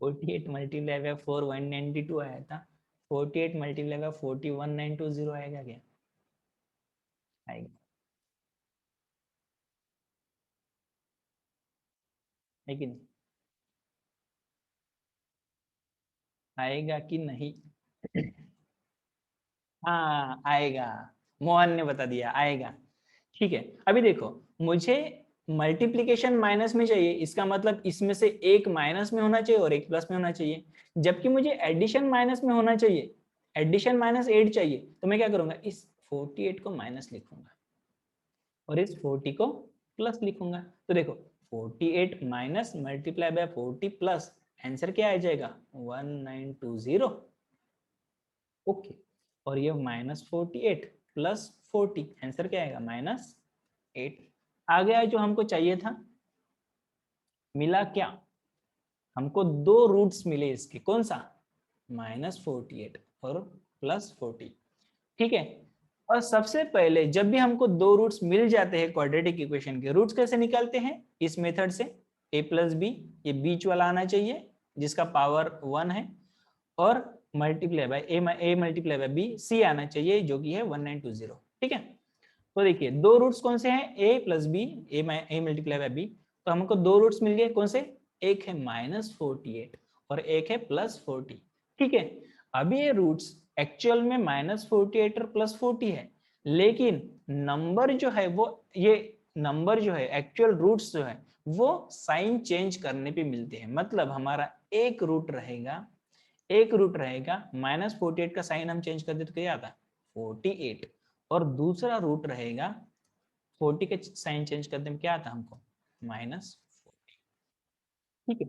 Speaker 1: 48 मल्टीप्लाई बाय 4 192 आया था, 48 मल्टीप्लाई बाय 40 1920 आएगा क्या, आएगा, है कि नहीं, आएगा कि नहीं। हाँ आएगा, मोहन ने बता दिया आएगा, ठीक है। अभी देखो, मुझे मल्टीप्लीकेशन माइनस में चाहिए, इसका मतलब इसमें से एक माइनस में होना चाहिए और एक प्लस में होना चाहिए, जबकि मुझे एडिशन माइनस में होना चाहिए, एडिशन -8 चाहिए, तो मैं क्या करूंगा, इस 48 को माइनस लिखूंगा और इस 40 को प्लस लिखूंगा। तो देखो 48 minus multiply by 40 plus, answer क्या आ जाएगा 1920, ओके। और ये -48 प्लस 40, आंसर क्या आएगा -8। आ गया जो हमको चाहिए था, मिला क्या, हमको दो रूट्स मिले इसके, कौन सा, -48 और +40, ठीक है। और सबसे पहले जब भी हमको दो रूट्स मिल जाते हैं क्वाड्रेटिक इक्वेशन के, रूट्स कैसे निकालते हैं, इस मेथड से, a प्लस बी, ये बीच वाला आना चाहिए जिसका पावर 1 है, और multiply by a multiply by b, c आना चाहिए जो कि है 1920, ठीक है। तो देखिए दो रूट्स कौन से हैं, a plus b, a multiply by b, तो हमको दो रूट्स मिल गए, कौन से, एक है -48 और एक है +40, ठीक है। अभी ये रूट्स एक्चुअल में -48 और +40 है, लेकिन नंबर जो है वो, ये नंबर जो है एक्चुअल रूट्स जो है वो साइन चेंज करने पे मिलते हैं। मतलब हमारा एक रूट रहेगा -48 का साइन हम चेंज कर दे तो क्या आता है 48, और दूसरा रूट रहेगा 40 के साइन चेंज कर दे क्या आता हमको -40। ठीक है,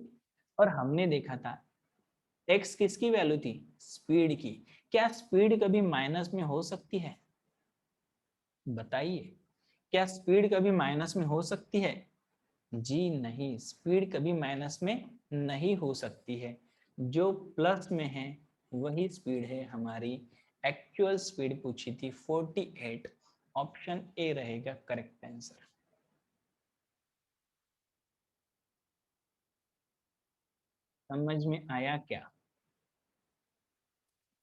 Speaker 1: और हमने देखा था x किसकी वैल्यू थी, स्पीड की। क्या स्पीड कभी माइनस में हो सकती है, बताइए, क्या स्पीड कभी माइनस में हो सकती है? जी नहीं, स्पीड कभी माइनस में नहीं हो सकती है। जो प्लस में है वही स्पीड है हमारी। एक्चुअल स्पीड पूछी थी 48, ऑप्शन ए रहेगा करेक्ट आंसर। समझ में आया क्या?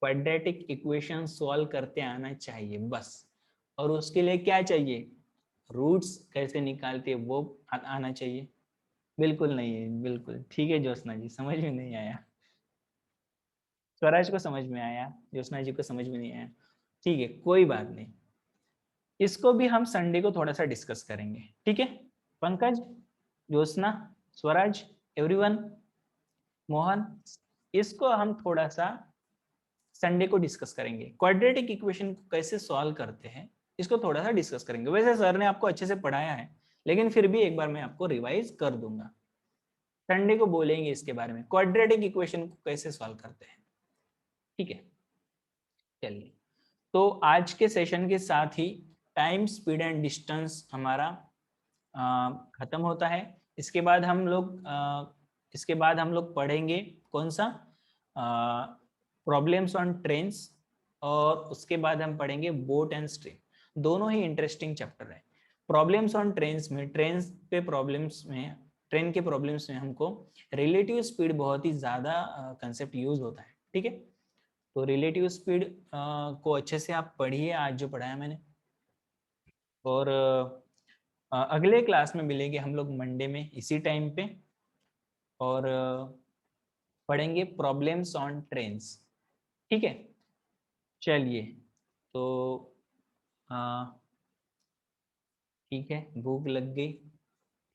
Speaker 1: क्वाड्रेटिक इक्वेशन सॉल्व करते आना चाहिए बस। और उसके लिए क्या चाहिए, रूट्स कैसे निकालते हैं वो आना चाहिए। बिल्कुल नहीं है, बिल्कुल ठीक है ज्योत्सना जी, समझ में नहीं आया। स्वराज को समझ में आया, ज्योत्सना जी को समझ में नहीं आया, ठीक है कोई बात नहीं। इसको भी हम संडे को थोड़ा सा डिस्कस करेंगे, ठीक है। पंकज, ज्योत्सना, स्वराज, एवरीवन, मोहन, इसको हम थोड़ा सा संडे को डिस्कस करेंगे। क्वाड्रेटिक इक्वेशन को कैसे सॉल्व करते हैं इसको थोड़ा सा डिस्कस करेंगे। वैसे सर ने आपको अच्छे से पढ़ाया है, लेकिन फिर भी एक बार मैं आपको रिवाइज कर दूंगा। संडे को बोलेंगे इसके बारे में, क्वाड्रेटिक इक्वेशन को कैसे सॉल्व करते हैं, ठीक है। चलिए, तो आज के सेशन के साथ ही टाइम, स्पीड एंड डिस्टेंस हमारा खत्म होता है। इसके बाद हम लोग पढ़ेंगे कौन सा, प्रॉब्लम्स ऑन ट्रेन्स, और उसके बाद हम पढ़ेंगे बोट एंड स्ट्रीम। दोनों ही इंटरेस्टिंग चैप्टर है। प्रॉब्लम्स ऑन ट्रेन्स में, ट्रेन के प्रॉब्लम्स में हमको रिलेटिव स्पीड बहुत ही ज़्यादा कंसेप्ट यूज होता है, ठीक है। तो रिलेटिव स्पीड को अच्छे से आप पढ़िए आज जो पढ़ाया मैंने। और अगले क्लास में मिलेंगे हम लोग मंडे में इसी टाइम पे, और पढ़ेंगे प्रॉब्लम्स ऑन ट्रेन्स, ठीक है। चलिए, तो ठीक है, भूख लग गई,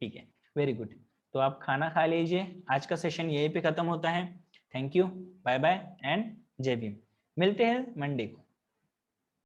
Speaker 1: ठीक है, वेरी गुड। तो आप खाना खा लीजिए, आज का सेशन यहीं पे ख़त्म होता है। Thank you, bye bye and जय भीम। मिलते हैं मंडे को।